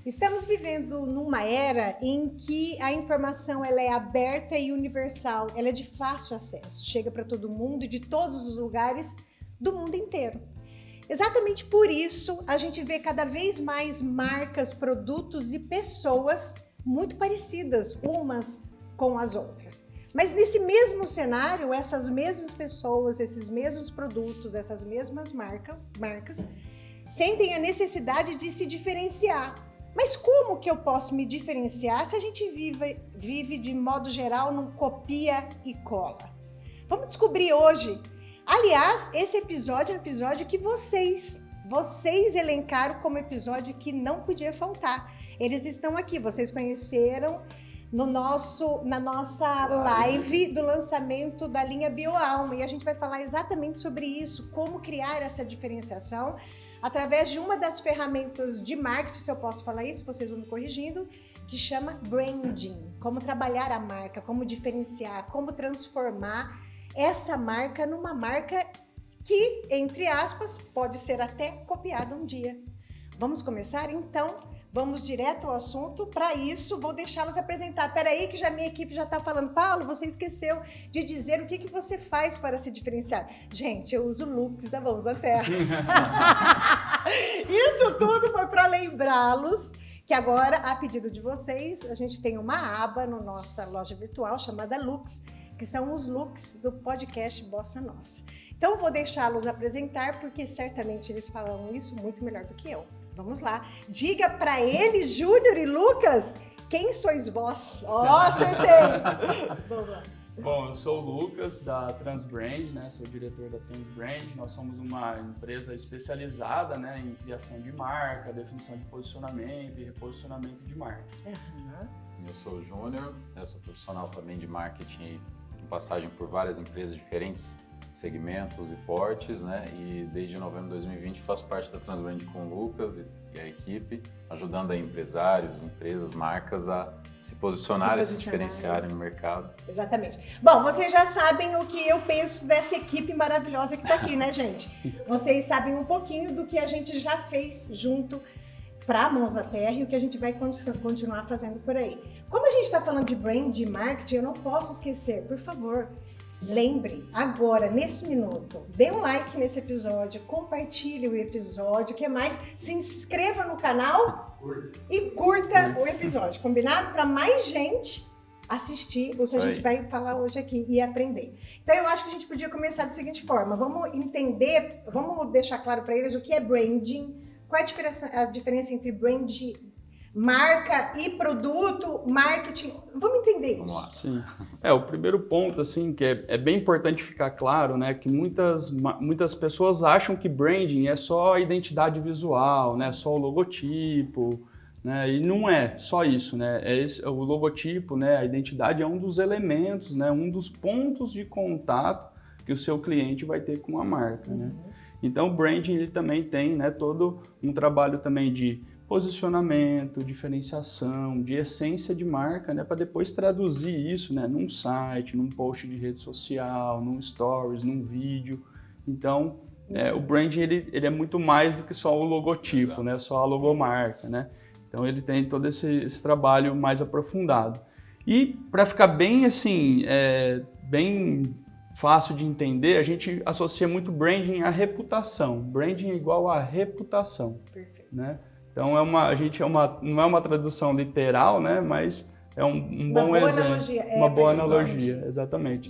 Estamos vivendo numa era em que a informação ela é aberta e universal, ela é de fácil acesso, chega para todo mundo, de todos os lugares do mundo inteiro. Exatamente por isso, a gente vê cada vez mais marcas, produtos e pessoas muito parecidas umas com as outras. Mas nesse mesmo cenário, essas mesmas pessoas, esses mesmos produtos, essas mesmas marcas sentem a necessidade de se diferenciar. Mas como que eu posso me diferenciar se a gente vive de modo geral num copia e cola? Vamos descobrir hoje. Aliás, esse episódio é um episódio que vocês elencaram como episódio que não podia faltar. Eles estão aqui, vocês conheceram na nossa live do lançamento da linha BioAlma, e a gente vai falar exatamente sobre isso, como criar essa diferenciação através de uma das ferramentas de marketing, se eu posso falar isso, vocês vão me corrigindo, que chama branding. Como trabalhar a marca, como diferenciar, como transformar essa marca numa marca que, entre aspas, pode ser até copiada um dia. Vamos começar? Então, vamos direto ao assunto. Para isso, vou deixá-los apresentar. Peraí que minha equipe já está falando. Paulo, você esqueceu de dizer o que você faz para se diferenciar. Gente, eu uso looks da Mãos da Terra. Isso tudo foi para lembrá-los que agora, a pedido de vocês, a gente tem uma aba na nossa loja virtual chamada Looks, que são os looks do podcast Bossa Nossa. Então, vou deixá-los apresentar, porque certamente eles falam isso muito melhor do que eu. Vamos lá. Diga para eles, Júnior e Lucas, quem sois vós? Acertei! Vamos lá. Bom, eu sou o Lucas, da Transbrand, né? Sou diretor da Transbrand. Nós somos uma empresa especializada, né, em criação de marca, definição de posicionamento e reposicionamento de marca. Eu sou o Júnior, eu sou profissional também de marketing, com passagem por várias empresas diferentes, segmentos e portes, né? E desde novembro de 2020 faço parte da Transbrand com o Lucas e a equipe, ajudando aí empresários, empresas, marcas a se posicionarem, se diferenciarem no mercado. Exatamente. Bom, vocês já sabem o que eu penso dessa equipe maravilhosa que está aqui, né, gente? Vocês sabem um pouquinho do que a gente já fez junto para Mãos da Terra e o que a gente vai continuar fazendo por aí. Como a gente está falando de brand e marketing, eu não posso esquecer, por favor, lembre agora, nesse minuto, dê um like nesse episódio, compartilhe o episódio, o que mais? Se inscreva no canal e curta o episódio, combinado? Para mais gente assistir o que a gente vai falar hoje aqui e aprender. Então eu acho que a gente podia começar da seguinte forma, vamos entender, vamos deixar claro para eles o que é branding, qual é a diferença entre brand, marca e produto, marketing. Vamos entender isso. Sim. O primeiro ponto, assim, que é bem importante ficar claro, né, que muitas pessoas acham que branding é só a identidade visual, né, só o logotipo, né, e não é só isso, né, o logotipo, né, a identidade é um dos elementos, né, um dos pontos de contato que o seu cliente vai ter com a marca, né. Então, o branding ele também tem, né, todo um trabalho também de posicionamento, diferenciação, de essência de marca, né, para depois traduzir isso, né, num site, num post de rede social, num stories, num vídeo. Então, o branding ele é muito mais do que só o logotipo, né, só a logomarca, né. Então, ele tem todo esse trabalho mais aprofundado. E para ficar bem assim, bem fácil de entender, a gente associa muito branding à reputação. Branding é igual a reputação. Perfeito. Né? Então, não é uma tradução literal, né? Mas é um bom exemplo. Uma boa analogia, exatamente.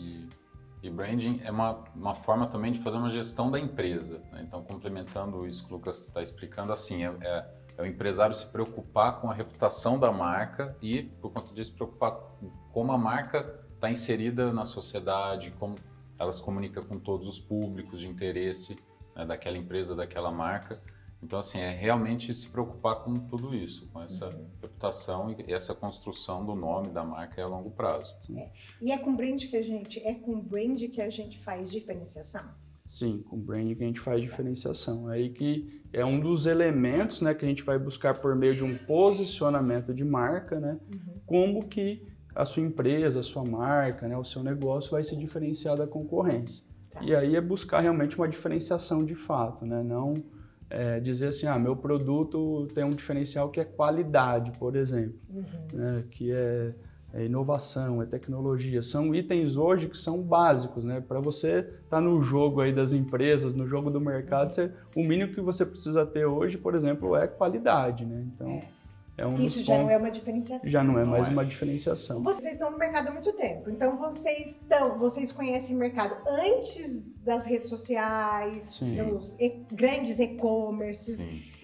E branding é uma forma também de fazer uma gestão da empresa. Né? Então, complementando isso que o Lucas está explicando, assim, é o empresário se preocupar com a reputação da marca e, por conta disso, se preocupar com como a marca está inserida na sociedade, como ela se comunica com todos os públicos de interesse, né, daquela empresa, daquela marca. Então, assim, é realmente se preocupar com tudo isso, com essa reputação e essa construção do nome da marca a longo prazo. E é com brand que a gente faz diferenciação? Sim, com brand que a gente faz diferenciação. É aí que é um dos elementos, né, que a gente vai buscar por meio de um posicionamento de marca, né, como que a sua empresa, a sua marca, né, o seu negócio vai se diferenciar da concorrência. Tá. E aí é buscar realmente uma diferenciação de fato, né, não dizer assim, meu produto tem um diferencial que é qualidade, por exemplo, né? Que é inovação, é tecnologia. São itens hoje que são básicos, né? Para você estar no jogo aí das empresas, no jogo do mercado, o mínimo que você precisa ter hoje, por exemplo, é qualidade, né? Então, isso já não é uma diferenciação. Já não é mais uma diferenciação. Vocês estão no mercado há muito tempo, então vocês conhecem o mercado antes das redes sociais, dos grandes e-commerces.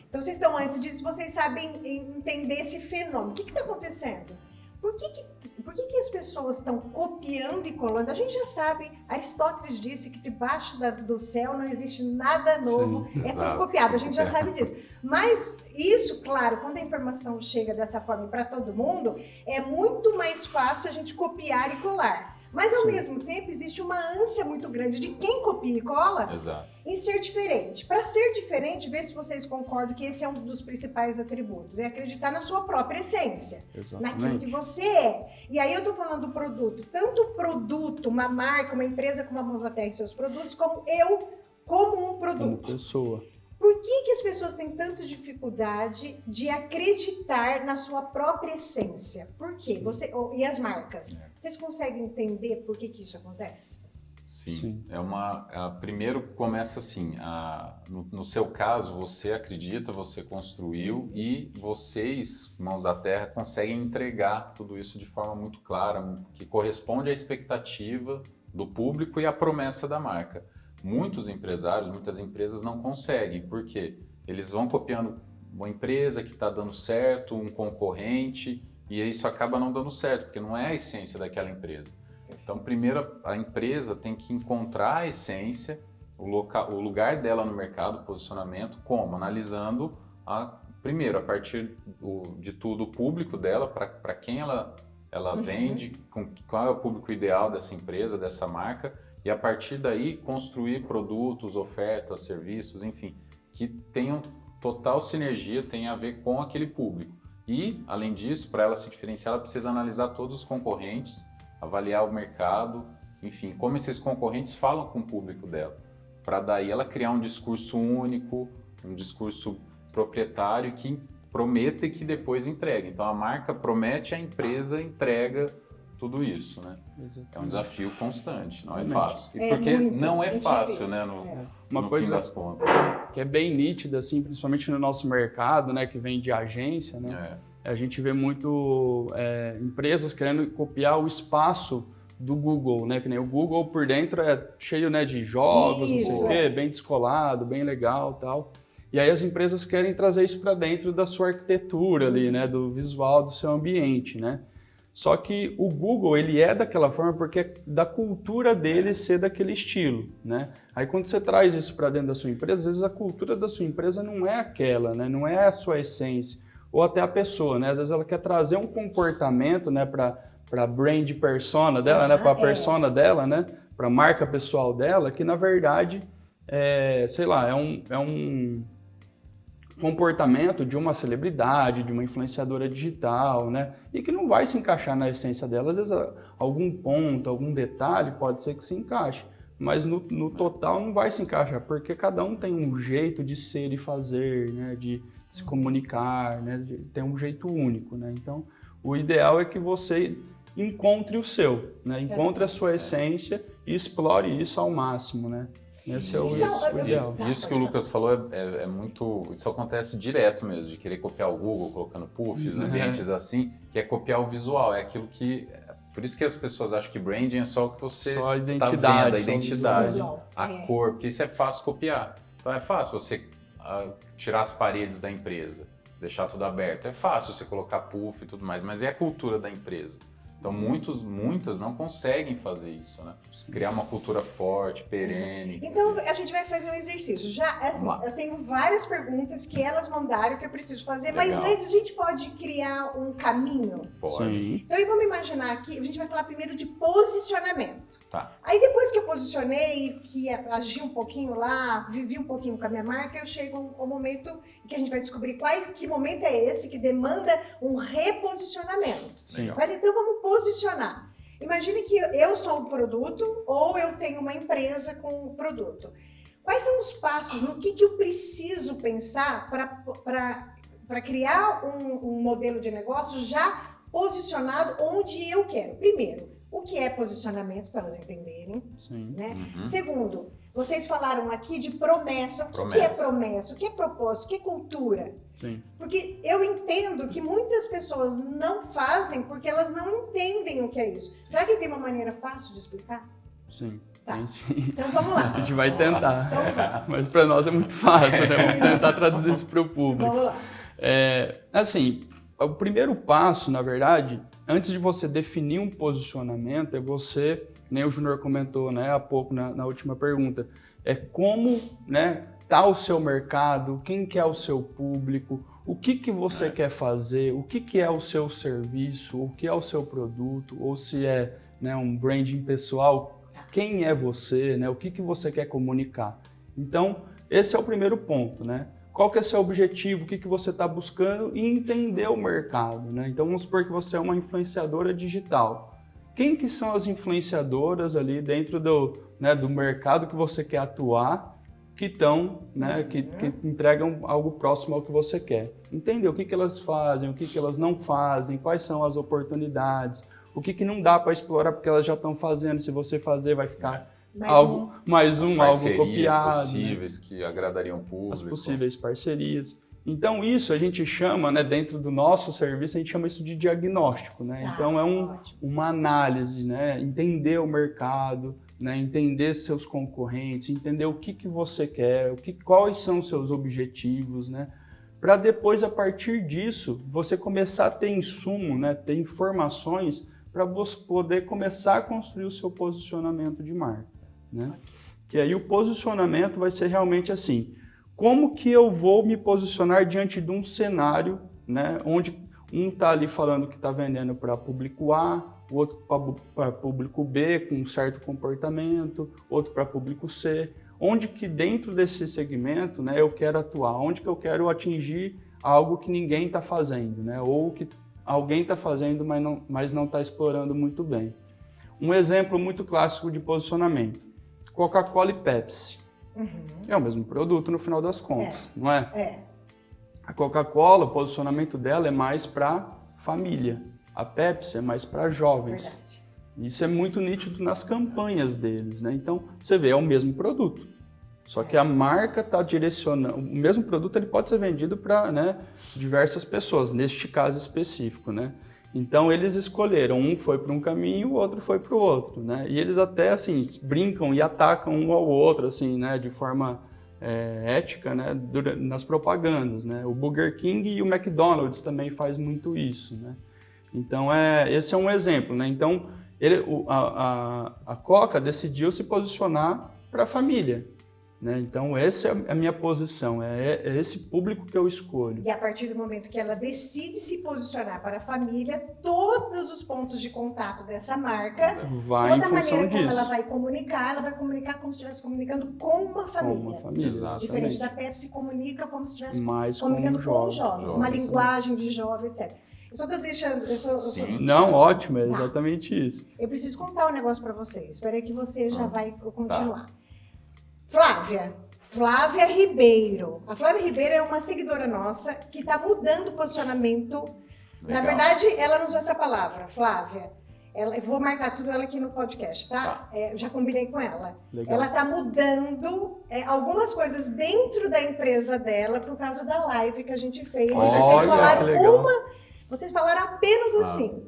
Então vocês estão antes disso, vocês sabem entender esse fenômeno. O que está acontecendo? Por que as pessoas estão copiando e colando? A gente já sabe, Aristóteles disse que debaixo do céu não existe nada novo, tudo copiado, a gente já sabe disso. Mas isso, claro, quando a informação chega dessa forma para todo mundo, é muito mais fácil a gente copiar e colar. Mas, ao mesmo tempo, existe uma ânsia muito grande de quem copia e cola em ser diferente. Para ser diferente, vê se vocês concordam que esse é um dos principais atributos, é acreditar na sua própria essência, naquilo que você é. E aí eu estou falando do produto, tanto o produto, uma marca, uma empresa como a Mozatec e seus produtos, como eu, como um produto. Como pessoa. Por que as pessoas têm tanta dificuldade de acreditar na sua própria essência? Por quê? E as marcas? Vocês conseguem entender por que isso acontece? Sim. Primeiro começa assim, no seu caso, você acredita, você construiu e vocês, Mãos da Terra, conseguem entregar tudo isso de forma muito clara, que corresponde à expectativa do público e à promessa da marca. Muitos empresários, muitas empresas não conseguem, porque eles vão copiando uma empresa que está dando certo, um concorrente, e isso acaba não dando certo, porque não é a essência daquela empresa. Então, primeiro, a empresa tem que encontrar a essência, o lugar dela no mercado, o posicionamento, como? Analisando, primeiro, a partir de tudo, o público dela, para quem ela vende, qual é o público ideal dessa empresa, dessa marca, e a partir daí construir produtos, ofertas, serviços, enfim, que tenham total sinergia, tenham a ver com aquele público. E, além disso, para ela se diferenciar, ela precisa analisar todos os concorrentes, avaliar o mercado, enfim, como esses concorrentes falam com o público dela, para daí ela criar um discurso único, um discurso proprietário que prometa e que depois entrega. Então a marca promete, a empresa entrega tudo isso, né? Exatamente. É um desafio constante, não é fácil. E porque não é fácil, difícil, né? Uma coisa fim das contas. Que é bem nítida, assim, principalmente no nosso mercado, né, que vem de agência, né? A gente vê muito empresas querendo copiar o espaço do Google, né? Que nem o Google por dentro é cheio, né, de jogos, não sei o quê, bem descolado, bem legal, tal. E aí as empresas querem trazer isso para dentro da sua arquitetura ali, né, do visual do seu ambiente, né? Só que o Google, ele é daquela forma porque é da cultura dele ser daquele estilo, né? Aí quando você traz isso para dentro da sua empresa, às vezes a cultura da sua empresa não é aquela, né? Não é a sua essência, ou até a pessoa, né? Às vezes ela quer trazer um comportamento, né, para brand persona dela, né, para a persona dela, né, para a marca pessoal dela, que na verdade sei lá, é um comportamento de uma celebridade, de uma influenciadora digital, né? E que não vai se encaixar na essência dela. Às vezes algum ponto, algum detalhe pode ser que se encaixe, mas no total não vai se encaixar, porque cada um tem um jeito de ser e fazer, né? De se comunicar, né? Tem um jeito único, né? Então, o ideal é que você encontre o seu, né? Encontre a sua essência e explore isso ao máximo, né? Esse é o ideal. Isso que o Lucas falou é muito... Isso acontece direto mesmo, de querer copiar o Google, colocando puffs, ambientes assim, que é copiar o visual. É aquilo que... Por isso que as pessoas acham que branding é só o que você só a identidade, tá vendo, a identidade, a cor, porque isso é fácil copiar. Então é fácil você tirar as paredes da empresa, deixar tudo aberto. É fácil você colocar puff e tudo mais, mas é a cultura da empresa. Então, muitas não conseguem fazer isso, né? Criar uma cultura forte, perene. Então, a gente vai fazer um exercício. Já, assim, eu tenho várias perguntas que elas mandaram que eu preciso fazer, mas antes a gente pode criar um caminho? Pode. Sim. Então, vamos imaginar aqui, a gente vai falar primeiro de posicionamento. Tá. Aí, depois que eu posicionei, que agi um pouquinho lá, vivi um pouquinho com a minha marca, eu chego ao momento que a gente vai descobrir que momento é esse que demanda um reposicionamento. Sim. Mas então, vamos posicionar. Imagine que eu sou um produto ou eu tenho uma empresa com um produto. Quais são os passos, no que eu preciso pensar para criar um modelo de negócio já posicionado onde eu quero? Primeiro, o que é posicionamento, para elas entenderem. Sim. Né? Segundo, vocês falaram aqui de promessa. O que é promessa? O que é propósito? O que é cultura? Sim. Porque eu entendo que muitas pessoas não fazem porque elas não entendem o que é isso. Será que tem uma maneira fácil de explicar? Sim. Tá. Sim. Então vamos lá. A gente vai tentar, Então, mas para nós é muito fácil, né? Vamos tentar traduzir isso para o público. Vamos lá. Assim, o primeiro passo, na verdade, antes de você definir um posicionamento, é você, nem o Júnior comentou, né, há pouco na última pergunta, é como, né, tá o seu mercado, quem que é o seu público, o que você quer fazer, o que é o seu serviço, o que é o seu produto, ou se é, né, um branding pessoal, quem é você, né, o que você quer comunicar. Então, esse é o primeiro ponto, né? Qual que é o seu objetivo, o que você está buscando e entender o mercado, né? Então, vamos supor que você é uma influenciadora digital. Quem que são as influenciadoras ali dentro do mercado que você quer atuar, que estão, né, que entregam algo próximo ao que você quer? Entender o que elas fazem, o que elas não fazem, quais são as oportunidades, o que não dá para explorar porque elas já estão fazendo, se você fazer vai ficar... algo copiado, possíveis, né? Que agradariam o público. As possíveis parcerias. Então isso a gente chama, né, dentro do nosso serviço, a gente chama isso de diagnóstico, né? Então é uma análise, né? Entender o mercado, né? Entender seus concorrentes, entender o que você quer, quais são os seus objetivos, né? Para depois, a partir disso, você começar a ter insumo, né? Ter informações para você poder começar a construir o seu posicionamento de marca, né? Que aí o posicionamento vai ser realmente assim, como que eu vou me posicionar diante de um cenário, né, onde um está ali falando que está vendendo para público A, o outro para público B com um certo comportamento, outro para público C, onde que dentro desse segmento, né, eu quero atuar, onde que eu quero atingir algo que ninguém está fazendo, né, ou que alguém está fazendo, mas não está explorando muito bem. Um exemplo muito clássico de posicionamento, Coca-Cola e Pepsi. É o mesmo produto no final das contas, não é? A Coca-Cola, o posicionamento dela é mais para família. A Pepsi é mais para jovens. Verdade. Isso é muito nítido nas campanhas deles, né? Então, você vê, é o mesmo produto. Só que a marca está direcionando... O mesmo produto ele pode ser vendido para, né, diversas pessoas, neste caso específico, né? Então, eles escolheram, um foi para um caminho, o outro foi para o outro, né? E eles até, assim, brincam e atacam um ao outro, assim, né, de forma ética, né, nas propagandas, né? O Burger King e o McDonald's também faz muito isso, né? Então, esse é um exemplo, né? Então, a Coca decidiu se posicionar para a família, né? Então, essa é a minha posição, é esse público que eu escolho. E a partir do momento que ela decide se posicionar para a família, todos os pontos de contato dessa marca, vai em toda a função maneira como disso. ela vai comunicar como se estivesse comunicando com uma família. Com uma família, Exatamente. Diferente da Pepsi, comunica como se estivesse mais comunicando com um jovem, uma jovem, linguagem de jovem, etc. Eu só estou deixando... Não, ótimo, é exatamente isso. Eu preciso contar um negócio para vocês. Espera aí que você já vai continuar. Flávia Ribeiro. A Flávia Ribeiro é uma seguidora nossa que está mudando o posicionamento. Legal. Na verdade, ela usou essa palavra, Flávia. Eu vou marcar tudo ela aqui no podcast, tá? Já combinei com ela. Legal. Ela está mudando algumas coisas dentro da empresa dela por causa da live que a gente fez. Olha, e vocês falaram que legal. vocês falaram apenas assim.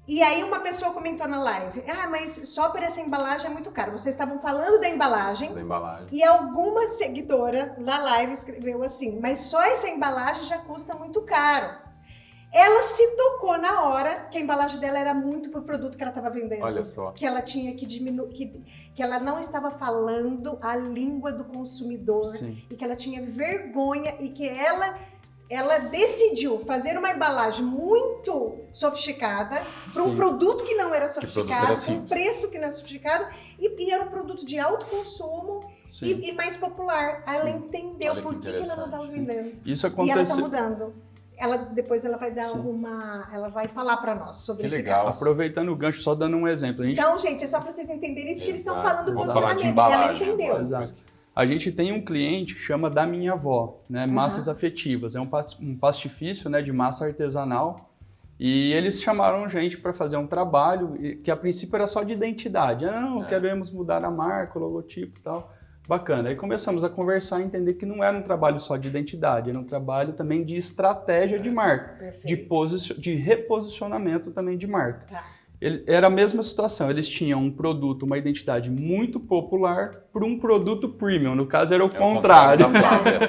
E aí uma pessoa comentou na live, mas só por essa embalagem é muito caro. Vocês estavam falando da embalagem. E alguma seguidora na live escreveu assim, mas só essa embalagem já custa muito caro. Ela se tocou na hora que a embalagem dela era muito pro produto que ela estava vendendo. Olha só. Que ela tinha que diminuir, que ela não estava falando a língua do consumidor. Sim. E que ela tinha vergonha e que ela decidiu fazer uma embalagem muito sofisticada para um produto que não era sofisticado, com um preço que não era sofisticado, e era um produto de alto consumo e mais popular. Ela entendeu por que ela não estava vendendo. Isso E ela está acontece... mudando. Depois ela vai dar ela vai falar para nós sobre esse caso. Aproveitando o gancho, só dando um exemplo. Então, gente, é só para vocês entenderem isso que eles estão falando do Vou falar de posicionamento, que ela embalagem entendeu. agora. Exato. A gente tem um cliente que chama Da Minha Avó, né? Massas afetivas. É um pastifício, né, de massa artesanal. E eles chamaram a gente para fazer um trabalho que a princípio era só de identidade. Não, queremos mudar a marca, o logotipo e tal. Bacana. Aí começamos a conversar e entender que não era um trabalho só de identidade, era um trabalho também de estratégia de marca, de reposicionamento também de marca. Tá. Era a mesma situação, eles tinham um produto, uma identidade muito popular para um produto premium, no caso era o contrário. Da Flávia,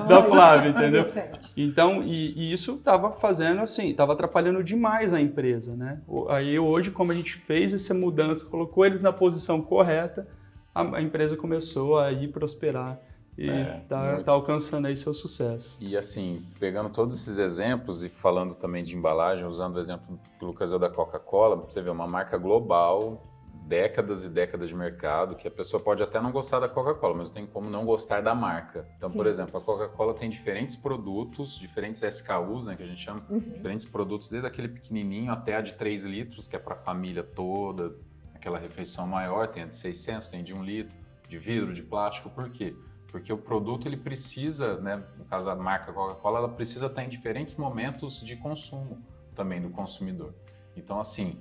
da Flávia, entendeu? Interessante. Então, e isso estava fazendo assim, estava atrapalhando demais a empresa, né? Aí hoje, como a gente fez essa mudança, colocou eles na posição correta, a empresa começou a ir prosperar e está alcançando aí seu sucesso. E assim, pegando todos esses exemplos e falando também de embalagem, usando o exemplo que o Lucas deu da Coca-Cola, você vê uma marca global, décadas e décadas de mercado, que a pessoa pode até não gostar da Coca-Cola, mas não tem como não gostar da marca. Então, por exemplo, a Coca-Cola tem diferentes produtos, diferentes SKUs, né, que a gente chama, diferentes produtos, desde aquele pequenininho até a de 3 litros, que é para a família toda, aquela refeição maior, tem a de 600, tem de 1 litro, de vidro, de plástico, por quê? Porque o produto ele precisa, né, no caso da marca Coca-Cola, ela precisa estar em diferentes momentos de consumo também do consumidor. Então, assim,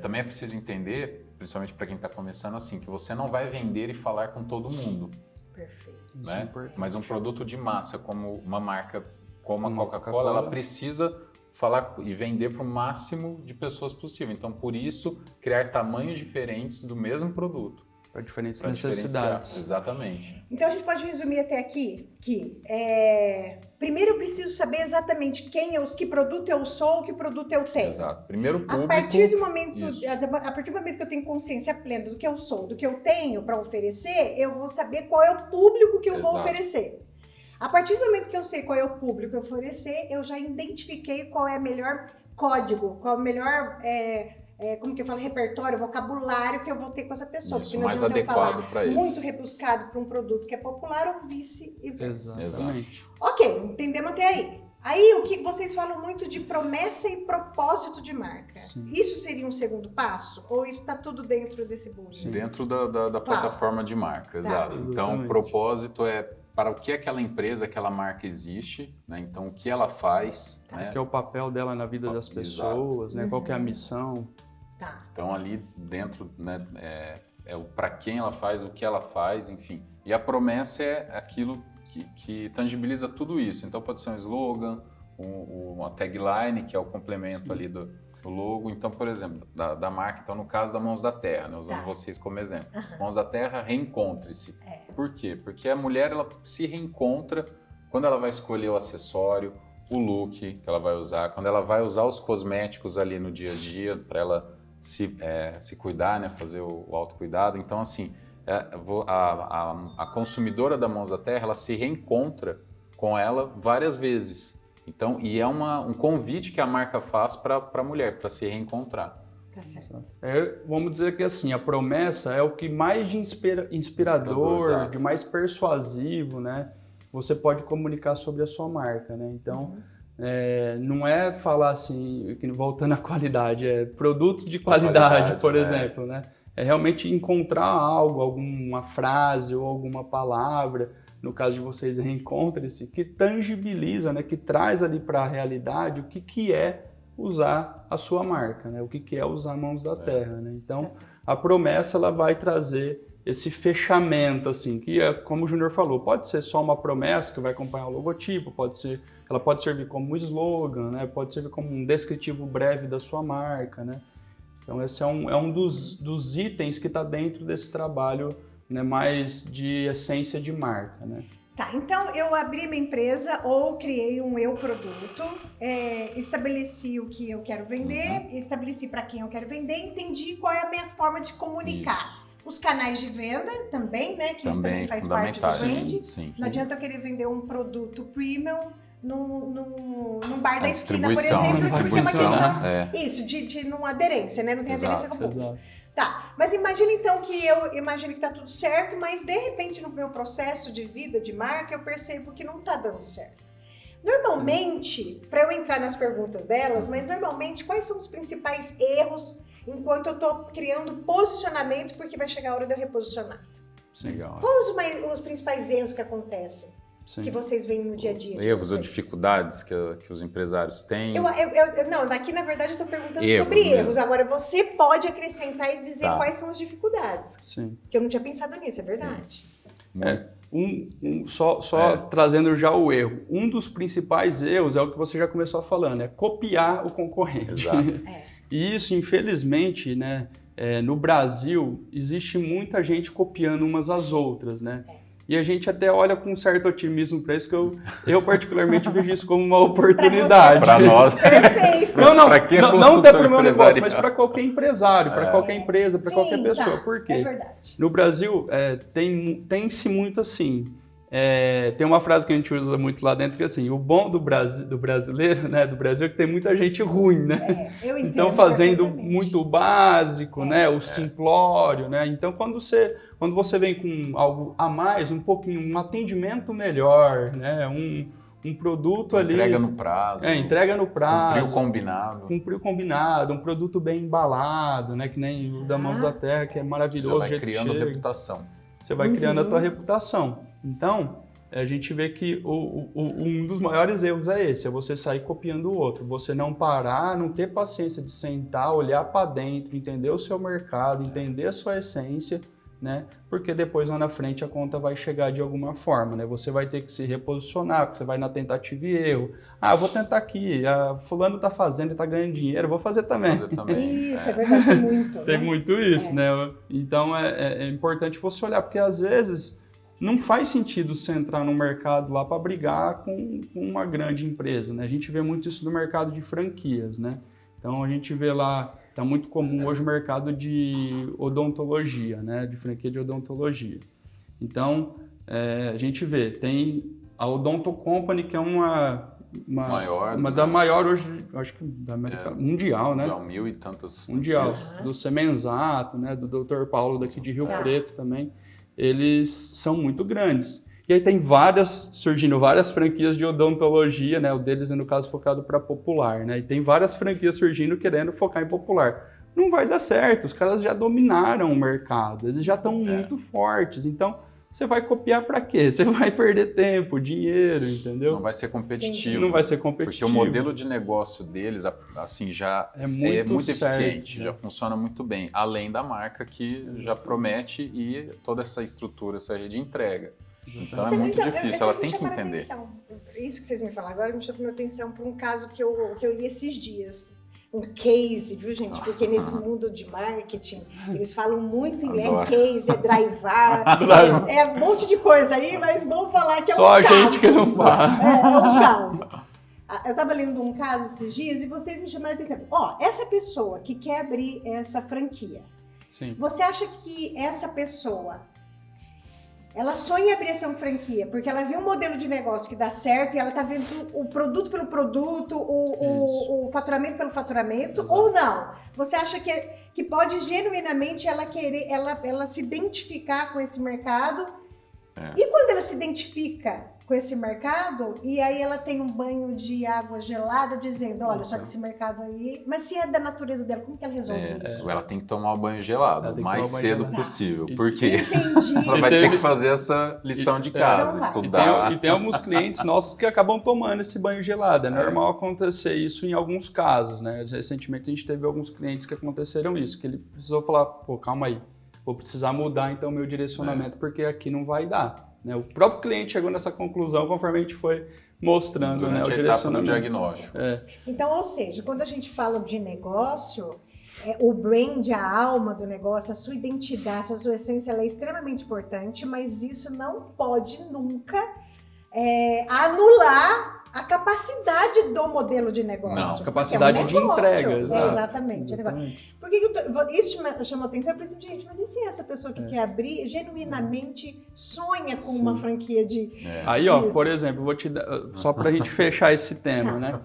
também é preciso entender, principalmente para quem está começando, assim, que você não vai vender e falar com todo mundo. Perfeito. Né? Mas um produto de massa, como uma marca como a Coca-Cola, ela precisa falar e vender para o máximo de pessoas possível. Então, por isso, criar tamanhos diferentes do mesmo produto. Para diferentes necessidades. Exatamente. Então a gente pode resumir até aqui que primeiro eu preciso saber exatamente que produto eu sou, que produto eu tenho. Exato. Primeiro público. A partir do momento que eu tenho consciência plena do que eu sou, do que eu tenho para oferecer, eu vou saber qual é o público que eu vou oferecer. A partir do momento que eu sei qual é o público que eu vou oferecer, eu já identifiquei qual é o melhor código, qual é o melhor como que eu falo, repertório, vocabulário que eu vou ter com essa pessoa. Isso, porque não mais adianta eu adequado para falar isso. muito rebuscado para um produto que é popular ou vice-versa. Exatamente. Ok, entendemos até aí. Aí o que vocês falam muito de promessa e propósito de marca. Sim. Isso seria um segundo passo? Ou isso está tudo dentro desse bullying? Dentro da plataforma de marca, exato. Então, o propósito é para o que aquela empresa, aquela marca existe, né? Então, o que ela faz. Né? Que é o papel dela na vida das pessoas, né? Qual que é a missão. Tá. Então, ali dentro, né, para quem ela faz, o que ela faz, enfim. E a promessa é aquilo que tangibiliza tudo isso. Então, pode ser um slogan, uma tagline, que é o complemento ali do logo. Então, por exemplo, da marca, então no caso da Mãos da Terra, né, usando vocês como exemplo. Mãos da Terra, reencontre-se. Por quê? Porque a mulher ela se reencontra quando ela vai escolher o acessório, o look que ela vai usar, quando ela vai usar os cosméticos ali no dia a dia para ela se cuidar, né, fazer o autocuidado. Então, assim, a consumidora da Mãos da Terra, ela se reencontra com ela várias vezes. Então, e é um convite que a marca faz para a mulher, para se reencontrar. Tá certo. Vamos dizer que assim, a promessa é o que mais de inspirador, de mais persuasivo, né? Você pode comunicar sobre a sua marca, né? Então, não é falar assim, voltando à qualidade, produtos de qualidade, por exemplo, né? É realmente encontrar algo, alguma frase ou alguma palavra, no caso de vocês, reencontre-se, que tangibiliza, né? Que traz ali para a realidade o que é usar a sua marca, né? O que é usar Mãos da Terra, né? Então, a promessa ela vai trazer esse fechamento, assim, que é como o Júnior falou, pode ser só uma promessa que vai acompanhar o logotipo, ela pode servir como um slogan, né? Pode servir como um descritivo breve da sua marca, né? Então, esse é um dos itens que está dentro desse trabalho, né, mais de essência de marca, né? Tá, então eu abri minha empresa ou criei um produto, estabeleci o que eu quero vender, estabeleci para quem eu quero vender, entendi qual é a minha forma de comunicar. Os canais de venda também, né? Que isso também faz parte do brand. Sim. Não adianta eu querer vender um produto premium num bar da esquina, por exemplo, porque é uma questão isso, de não aderência, né? Não tem aderência com o público. Tá, mas imagina então que eu imagino que tá tudo certo, mas de repente no meu processo de vida, de marca, eu percebo que não tá dando certo. Normalmente, para eu entrar nas perguntas delas, mas normalmente quais são os principais erros enquanto eu tô criando posicionamento, porque vai chegar a hora de eu reposicionar? Legal. Quais os principais erros que acontecem? Sim. Que vocês veem no dia a dia? Erros ou vocês? dificuldades que os empresários têm? Não, aqui na verdade eu estou perguntando Erros sobre mesmo. erros. Agora você pode acrescentar e dizer Tá. quais são as dificuldades. Sim. Que eu não tinha pensado nisso, é verdade. Só trazendo já o erro. Um dos principais erros é o que você já começou falando, é copiar o concorrente. Exato. E isso, infelizmente, né, no Brasil, existe muita gente copiando umas às outras, né? E a gente até olha com um certo otimismo para isso, que eu particularmente vejo isso como uma oportunidade. Para nós. Perfeito. Não Pra quem é até consultor para o meu negócio, empresarial. mas para qualquer empresário, para qualquer empresa, para Sim, qualquer pessoa. tá, Por quê? é verdade. No Brasil, tem-se muito assim. Tem uma frase que a gente usa muito lá dentro, que é assim, o bom do brasileiro, né, do Brasil, é que tem muita gente ruim, né? Eu entendo Então, fazendo perfeitamente. muito básico, né, o simplório, né? Então, quando você vem com algo a mais, um pouquinho, um atendimento melhor, né, um produto ali... Entrega no prazo. Entrega no prazo. Cumprir o combinado. Cumprir o combinado, um produto bem embalado, né, que nem o da Mãos da Terra, que é maravilhoso. Já o vai jeito que criando chega. reputação. Você vai criando a tua reputação. Então, a gente vê que um dos maiores erros é esse, é você sair copiando o outro. Você não parar, não ter paciência de sentar, olhar para dentro, entender o seu mercado, entender a sua essência, né? Porque depois lá na frente a conta vai chegar de alguma forma, né? Você vai ter que se reposicionar, porque você vai na tentativa e erro. Eu vou tentar aqui, fulano está fazendo e está ganhando dinheiro, eu vou fazer também. Isso, é verdade, tem muito. Tem né? muito isso, né? Então é importante você olhar, porque às vezes não faz sentido você entrar no mercado lá para brigar com uma grande empresa, né? A gente vê muito isso no mercado de franquias, né? Então a gente vê lá, está muito comum hoje o mercado de odontologia, né? De franquia de odontologia. Então a gente vê, tem a Odonto Company, que é uma da maior hoje, acho que da América mundial, né? Mundial, 1000 e tantos. Mundial, do Semenzato, né? Do Dr. Paulo daqui de Rio Preto também. Eles são muito grandes. E aí tem surgindo várias franquias de odontologia, né? O deles é, no caso, focado para popular, né? E tem várias franquias surgindo querendo focar em popular. Não vai dar certo, os caras já dominaram o mercado, eles já estão muito fortes. Então, você vai copiar para quê? Você vai perder tempo, dinheiro, entendeu? Não vai ser competitivo. Não vai ser competitivo. Porque o modelo de negócio deles, assim, já é muito eficiente, né? já funciona muito bem. Além da marca que já promete e toda essa estrutura, essa rede entrega. Então é muito difícil, ela tem que entender. Atenção. Isso que vocês me falaram agora me chamou a atenção para um caso que eu li esses dias. Um case, viu, gente? Porque nesse mundo de marketing, eles falam muito em case, drivar, um monte de coisa aí, mas vamos falar que é só um caso. Só a gente que não fala. É um caso. Eu estava lendo um caso esses dias e vocês me chamaram a atenção. Essa pessoa que quer abrir essa franquia, sim. Você acha que essa pessoa, ela sonha em abrir essa franquia porque ela viu um modelo de negócio que dá certo e ela está vendo o produto pelo produto, o faturamento pelo faturamento, exato, ou não? Você acha que pode genuinamente ela se identificar com esse mercado? E quando ela se identifica com esse mercado, e aí ela tem um banho de água gelada dizendo, olha, só que esse mercado aí... Mas se é da natureza dela, como que ela resolve isso? Ela tem que tomar o banho gelado o mais cedo possível, porque Entendi. ela vai ter que fazer essa lição de casa, estudar. E tem alguns clientes nossos que acabam tomando esse banho gelado. É normal acontecer isso em alguns casos, né? Recentemente a gente teve alguns clientes que aconteceram isso, que ele precisou falar, calma aí, vou precisar mudar então o meu direcionamento, porque aqui não vai dar. Né? O próprio cliente chegou nessa conclusão conforme a gente foi mostrando, né, o direcionamento. Do diagnóstico. Então, ou seja, quando a gente fala de negócio, o brand, a alma do negócio, a sua identidade, a sua essência, ela é extremamente importante, mas isso não pode nunca anular a capacidade do modelo de negócio. Não, capacidade de entrega. Exatamente. Por que isso me chamou a atenção? Eu falei assim, gente, mas e se essa pessoa que quer abrir genuinamente sonha com uma franquia de... Aí, por exemplo, vou te dar, só para a gente fechar esse tema, né?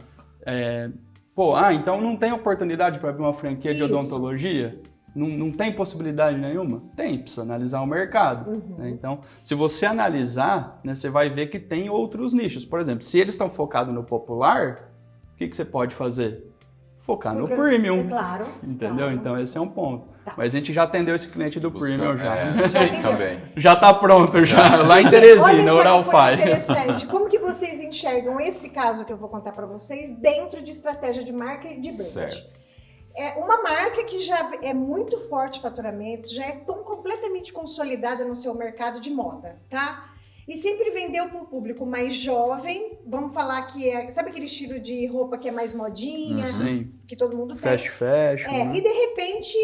Então não tem oportunidade para abrir uma franquia de odontologia? Não tem possibilidade nenhuma? Tem, precisa analisar o mercado. Né? Então, se você analisar, né, você vai ver que tem outros nichos. Por exemplo, se eles estão focados no popular, o que você pode fazer? Focar no premium. Claro. Entendeu? Claro. Então, esse é um ponto. Mas a gente já atendeu esse cliente do Premium já. Já Sim, também. Já tá pronto já, lá em Teresina, Olha Oral só que coisa Fire. interessante. Como que vocês enxergam esse caso que eu vou contar para vocês dentro de estratégia de marca e de brand? Certo. É uma marca que já é muito forte em faturamento, já é tão completamente consolidada no seu mercado de moda, tá? E sempre vendeu para um público mais jovem, vamos falar que sabe aquele estilo de roupa que é mais modinha, Sim, que todo mundo tem? fast fashion. né? E de repente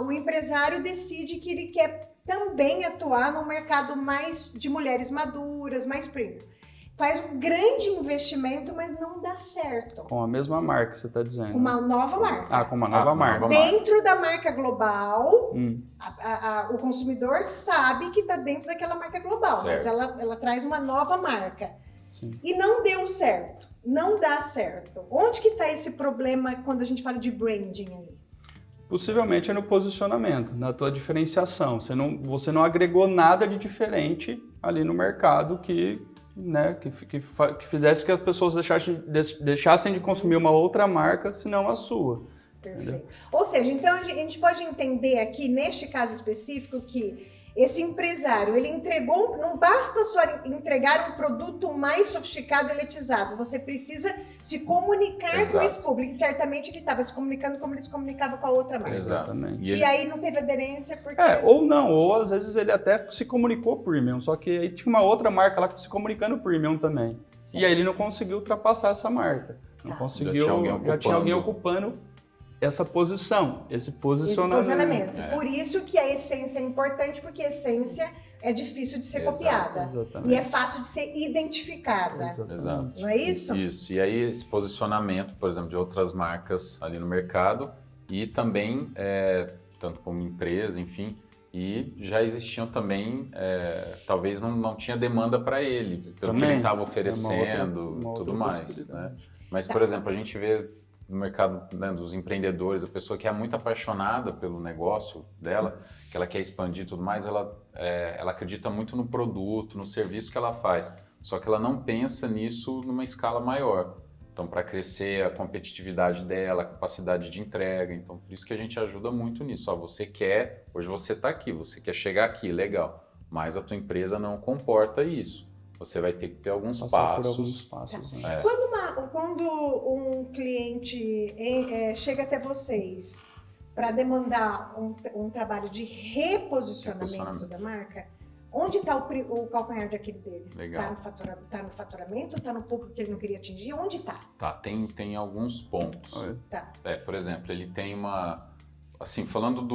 o empresário decide que ele quer também atuar no mercado mais de mulheres maduras, mais premium. Faz um grande investimento, mas não dá certo. Com a mesma marca, você está dizendo. Com uma nova marca. Ah, com uma nova marca. Dentro da marca global, Hum. o consumidor sabe que está dentro daquela marca global, mas Certo. ela traz uma nova marca. Sim. E não deu certo, não dá certo. Onde que está esse problema quando a gente fala de branding aí? Possivelmente é no posicionamento, na tua diferenciação. Você não agregou nada de diferente ali no mercado que fizesse que as pessoas deixassem de consumir uma outra marca, senão a sua. Perfeito. Ou seja, então a gente pode entender aqui, neste caso específico, que esse empresário, ele entregou, não basta só entregar um produto mais sofisticado e elitizado, você precisa se comunicar Exato. com esse público, e certamente ele estava se comunicando como ele se comunicava com a outra marca. Exatamente. E aí não teve aderência porque... Ou não, ou às vezes ele até se comunicou premium, só que aí tinha uma outra marca lá se comunicando premium também. Certo. E aí ele não conseguiu ultrapassar essa marca. Não conseguiu, já tinha alguém ocupando essa posição, esse posicionamento. Por isso que a essência é importante, porque a essência é difícil de ser copiada. Exatamente. E é fácil de ser identificada. Exatamente. Não é isso? Isso. E aí esse posicionamento, por exemplo, de outras marcas ali no mercado e também, tanto como empresa, enfim, e já existiam também, talvez não tinha demanda para ele, pelo que ele estava oferecendo e tudo mais. Né? Mas, por exemplo, a gente vê no mercado, né, dos empreendedores, a pessoa que é muito apaixonada pelo negócio dela, que ela quer expandir e tudo mais, ela acredita muito no produto, no serviço que ela faz, só que ela não pensa nisso numa escala maior. Então, para crescer a competitividade dela, a capacidade de entrega, então por isso que a gente ajuda muito nisso. Hoje você está aqui, você quer chegar aqui, legal, mas a tua empresa não comporta isso. Você vai ter que ter alguns passos. Né? Quando um cliente chega até vocês para demandar um trabalho de reposicionamento da marca, onde está o calcanhar de Aquiles deles? Está no faturamento? Está no público que ele não queria atingir? Onde está? Tá, tem alguns pontos. Tá. Por exemplo, ele tem assim, falando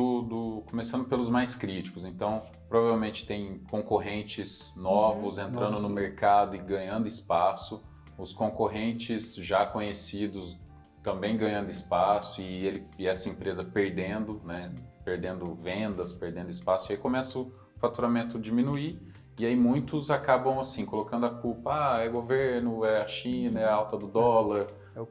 começando pelos mais críticos, então provavelmente tem concorrentes novos entrando no mercado e ganhando espaço, os concorrentes já conhecidos também ganhando espaço e essa empresa perdendo, né? Perdendo vendas, perdendo espaço, e aí começa o faturamento a diminuir, e aí muitos acabam assim, colocando a culpa, é governo, é a China, é a alta do dólar, é o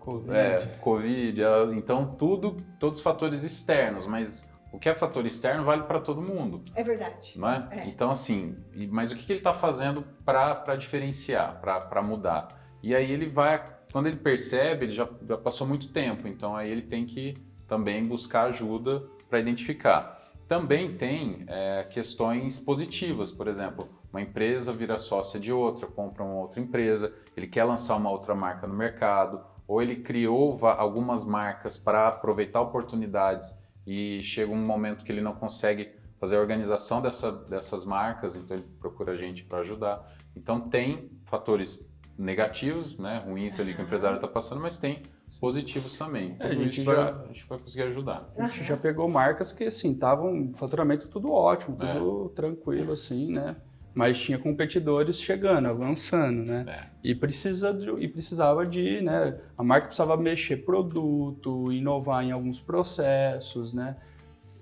Covid, então todos os fatores externos, mas o que é fator externo vale para todo mundo. É verdade. Não é? Então assim, mas o que ele está fazendo para diferenciar, para mudar? E aí ele vai, quando ele percebe, ele já passou muito tempo, então aí ele tem que também buscar ajuda para identificar. Também tem questões positivas, por exemplo, uma empresa vira sócia de outra, compra uma outra empresa, ele quer lançar uma outra marca no mercado, ou ele criou algumas marcas para aproveitar oportunidades e chega um momento que ele não consegue fazer a organização dessas marcas, então ele procura a gente para ajudar. Então tem fatores negativos, né, ruins ali que o empresário está passando, mas tem positivos também. A gente vai conseguir ajudar. A gente já pegou marcas que assim estavam faturamento tudo ótimo, tudo tranquilo assim, né? Mas tinha competidores chegando, avançando, né? E precisava de, né? A marca precisava mexer produto, inovar em alguns processos, né?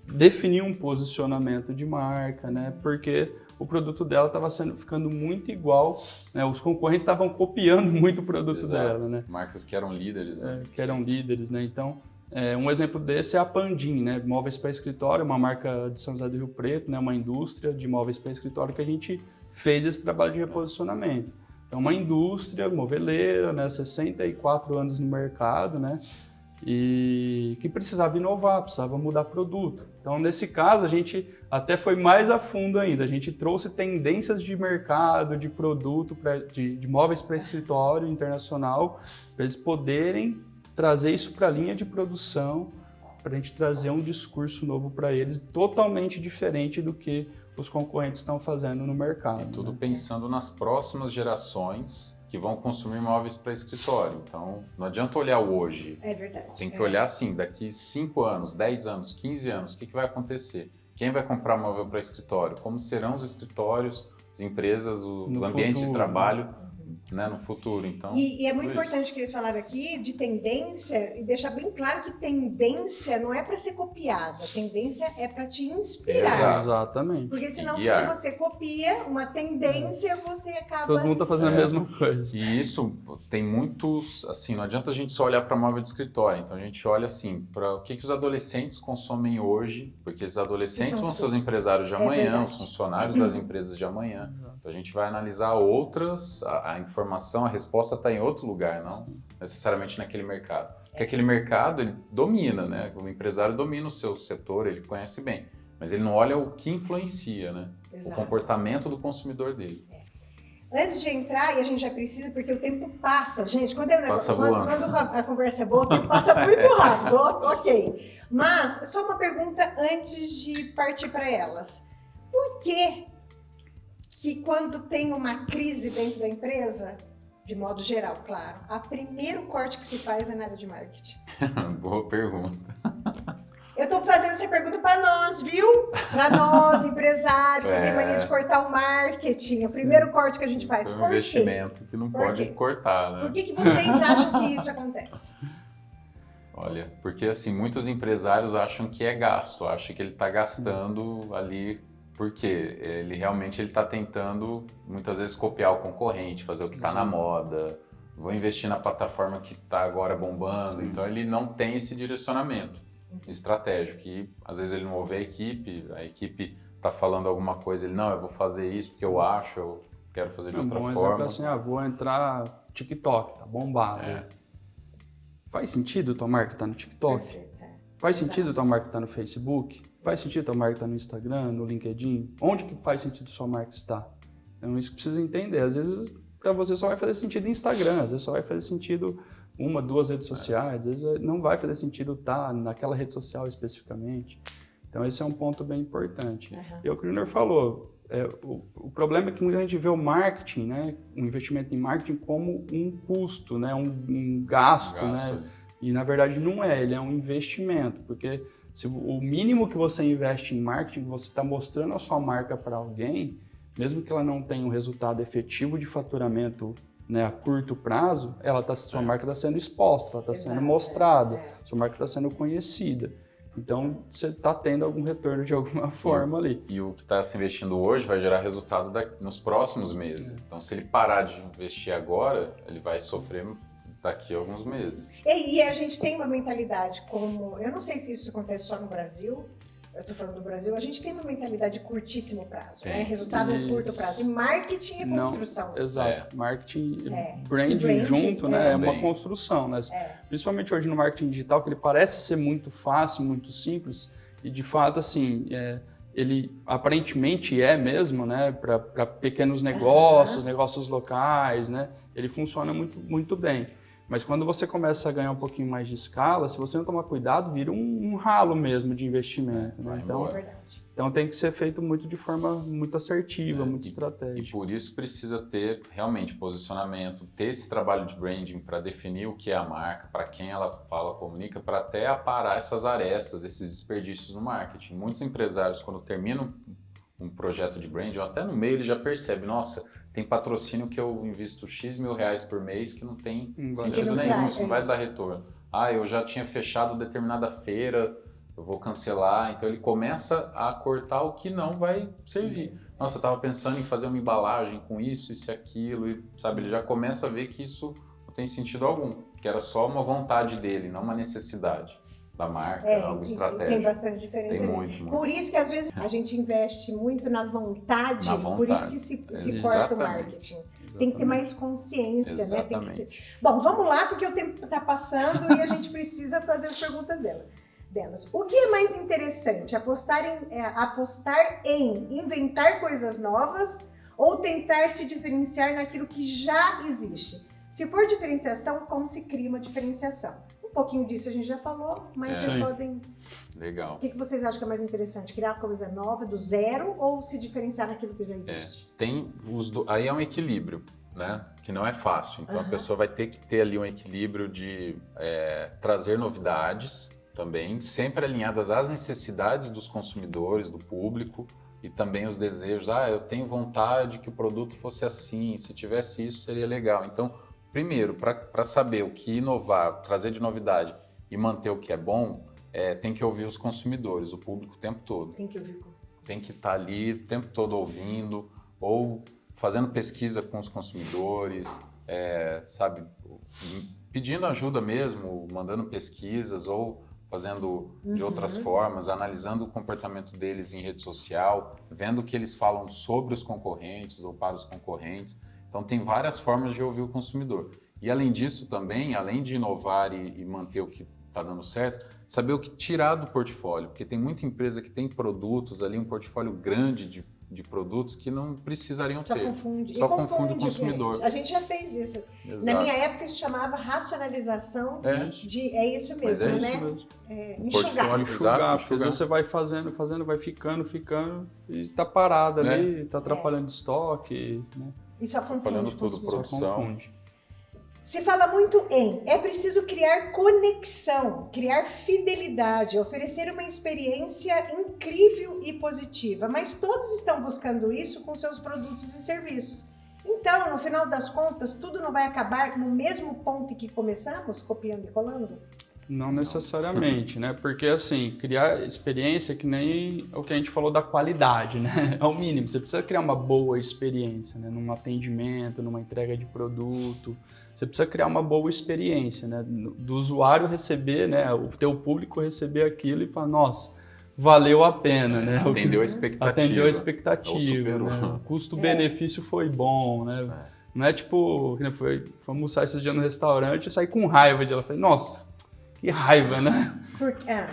Definir um posicionamento de marca, né? Porque o produto dela estava ficando muito igual, né? Os concorrentes estavam copiando muito o produto dela, né? Marcas que eram líderes, né? né? Então, um exemplo desse é a Pandim, né? Móveis para escritório, uma marca de São José do Rio Preto, né? Uma indústria de móveis para escritório que a gente fez esse trabalho de reposicionamento. É uma indústria moveleira, né? 64 anos no mercado, né? e que precisava inovar, precisava mudar produto. Então, nesse caso, a gente até foi mais a fundo ainda. A gente trouxe tendências de mercado, de produto, de móveis para escritório internacional, para eles poderem trazer isso para a linha de produção, para a gente trazer um discurso novo para eles, totalmente diferente do que os concorrentes estão fazendo no mercado. E tudo pensando nas próximas gerações que vão consumir móveis para escritório. Então, não adianta olhar o hoje. É verdade. Tem que olhar assim, daqui 5 anos, 10 anos, 15 anos, o que vai acontecer? Quem vai comprar móvel para escritório? Como serão os escritórios, as empresas, os ambientes de trabalho, né, no futuro? Então, e é muito importante que eles falaram aqui de tendência, e deixar bem claro que tendência não é para ser copiada, tendência é para te inspirar. Exatamente. Porque senão, se você copia uma tendência, você acaba... Todo mundo está fazendo a mesma coisa. E isso tem muitos, assim, não adianta a gente só olhar para móvel de escritório. Então a gente olha assim, para o que os adolescentes consomem hoje, porque esses adolescentes vão ser os empresários de amanhã, os funcionários das empresas de amanhã. Então a gente vai analisar outras, a informação, a resposta está em outro lugar, não necessariamente naquele mercado. Porque aquele mercado, ele domina, né? O empresário domina o seu setor, ele conhece bem, mas ele não olha o que influencia, né? Exato. O comportamento do consumidor dele. Antes de entrar, e a gente já precisa, porque o tempo passa, gente, quando a conversa é boa, o tempo passa muito rápido, ok. Mas, só uma pergunta antes de partir para elas. Por que quando tem uma crise dentro da empresa, de modo geral, claro, o primeiro corte que se faz é na área de marketing? Boa pergunta. Eu estou fazendo essa pergunta para nós, viu? Para nós, empresários, que tem mania de cortar o marketing. O primeiro corte que a gente faz. É um investimento que não pode cortar, né? Por que vocês acham que isso acontece? Olha, porque assim, muitos empresários acham que é gasto, acham que ele está gastando ali, porque ele realmente está tentando, muitas vezes, copiar o concorrente, fazer o que está na moda, vou investir na plataforma que está agora bombando, então ele não tem esse direcionamento estratégico, que às vezes ele não ouve a equipe está falando alguma coisa, ele, não, eu vou fazer isso porque eu acho, eu quero fazer de outra forma. Exemplo é assim, vou entrar TikTok, tá bombado. Faz sentido tua marca estar no TikTok? Perfeito. Faz sentido tua marca estar no Facebook? Faz sentido tua marca estar no Instagram, no LinkedIn? Onde que faz sentido sua marca estar? Então isso que precisa entender. Às vezes para você só vai fazer sentido no Instagram, às vezes só vai fazer sentido 1, 2 redes sociais, às vezes não vai fazer sentido estar naquela rede social especificamente. Então esse é um ponto bem importante. E o que o Junior falou, o problema é que muita gente vê o marketing, né, o investimento em marketing como um custo, né, um gasto, né? E na verdade não é, ele é um investimento, porque se o mínimo que você investe em marketing, você está mostrando a sua marca para alguém, mesmo que ela não tenha um resultado efetivo de faturamento, né, a curto prazo, sua marca está sendo exposta, ela está sendo mostrada, sua marca está sendo conhecida. Então, você está tendo algum retorno de alguma forma ali. E o que está se investindo hoje vai gerar resultado nos próximos meses. Então, se ele parar de investir agora, ele vai sofrer daqui a alguns meses. E a gente tem uma mentalidade como... Eu não sei se isso acontece só no Brasil, eu estou falando do Brasil, a gente tem uma mentalidade de curtíssimo prazo, né? Resultado a curto prazo. E marketing é construção. Exato. Marketing e branding junto, né? É uma construção, né? Principalmente hoje no marketing digital, que ele parece ser muito fácil, muito simples, e de fato, assim, ele aparentemente é mesmo, né? Para pequenos negócios, negócios locais, né? Ele funciona muito, muito bem. Mas quando você começa a ganhar um pouquinho mais de escala, se você não tomar cuidado, vira um ralo mesmo de investimento. Né? Então tem que ser feito muito de forma muito assertiva, muito estratégica. E por isso precisa ter realmente posicionamento, ter esse trabalho de branding para definir o que é a marca, para quem ela fala, comunica, para até aparar essas arestas, esses desperdícios no marketing. Muitos empresários, quando terminam um projeto de branding, ou até no meio, ele já percebe, nossa, tem patrocínio que eu invisto X mil reais por mês que não tem sentido nenhum, isso não vai dar retorno. Eu já tinha fechado determinada feira, eu vou cancelar. Então ele começa a cortar o que não vai servir. Nossa, eu estava pensando em fazer uma embalagem com isso e aquilo, e sabe, ele já começa a ver que isso não tem sentido algum, que era só uma vontade dele, não uma necessidade. da marca, algo e estratégico. tem bastante diferença Tem nisso. muito. Por isso que às vezes a gente investe muito na vontade, por isso que se corta o marketing. Tem que ter mais consciência, né? Tem que ter... Bom, vamos lá, porque o tempo está passando e a gente precisa fazer as perguntas delas. O que é mais interessante? Apostar em inventar coisas novas ou tentar se diferenciar naquilo que já existe? Se for diferenciação, como se cria uma diferenciação? Um pouquinho disso a gente já falou, mas vocês podem... Legal. O que vocês acham que é mais interessante? Criar coisa nova, do zero, ou se diferenciar naquilo que já existe? Aí é um equilíbrio, né? Que não é fácil. Então a pessoa vai ter que ter ali um equilíbrio de trazer novidades também, sempre alinhadas às necessidades dos consumidores, do público, e também os desejos. Eu tenho vontade que o produto fosse assim, se tivesse isso seria legal. Então, primeiro, para saber o que inovar, trazer de novidade e manter o que é bom, tem que ouvir os consumidores, o público o tempo todo. Tem que ouvir o público. Tem que estar ali o tempo todo ouvindo, ou fazendo pesquisa com os consumidores, sabe, pedindo ajuda mesmo, mandando pesquisas ou fazendo de outras formas, analisando o comportamento deles em rede social, vendo o que eles falam sobre os concorrentes ou para os concorrentes. Então tem várias formas de ouvir o consumidor. E além disso também, além de inovar e manter o que está dando certo, saber o que tirar do portfólio, porque tem muita empresa que tem produtos ali, um portfólio grande de produtos que não precisariam ter. Só confunde o consumidor. A gente já fez isso. Exato. Na minha época isso chamava racionalização é isso mesmo, Mas é né? isso mesmo. Enxugar. Às vezes você vai fazendo, vai ficando e tá parado ali, tá atrapalhando estoque, né? Isso confunde. Atrapalhando tudo, produção. Se fala muito é preciso criar conexão, criar fidelidade, oferecer uma experiência incrível e positiva, mas todos estão buscando isso com seus produtos e serviços. Então, no final das contas, tudo não vai acabar no mesmo ponto em que começamos, copiando e colando? Não necessariamente, né? Porque, assim, criar experiência que nem o que a gente falou da qualidade, né? É o mínimo. Você precisa criar uma boa experiência, né? Num atendimento, numa entrega de produto. Você precisa criar uma boa experiência, né? Do usuário receber, né? O teu público receber aquilo e falar, nossa, valeu a pena, né? Atendeu a expectativa. Atendeu a expectativa, né? O custo-benefício foi bom, né? Não é tipo, fomos almoçar esses dias no restaurante e sair com raiva de ela. Falei, nossa, que raiva, né?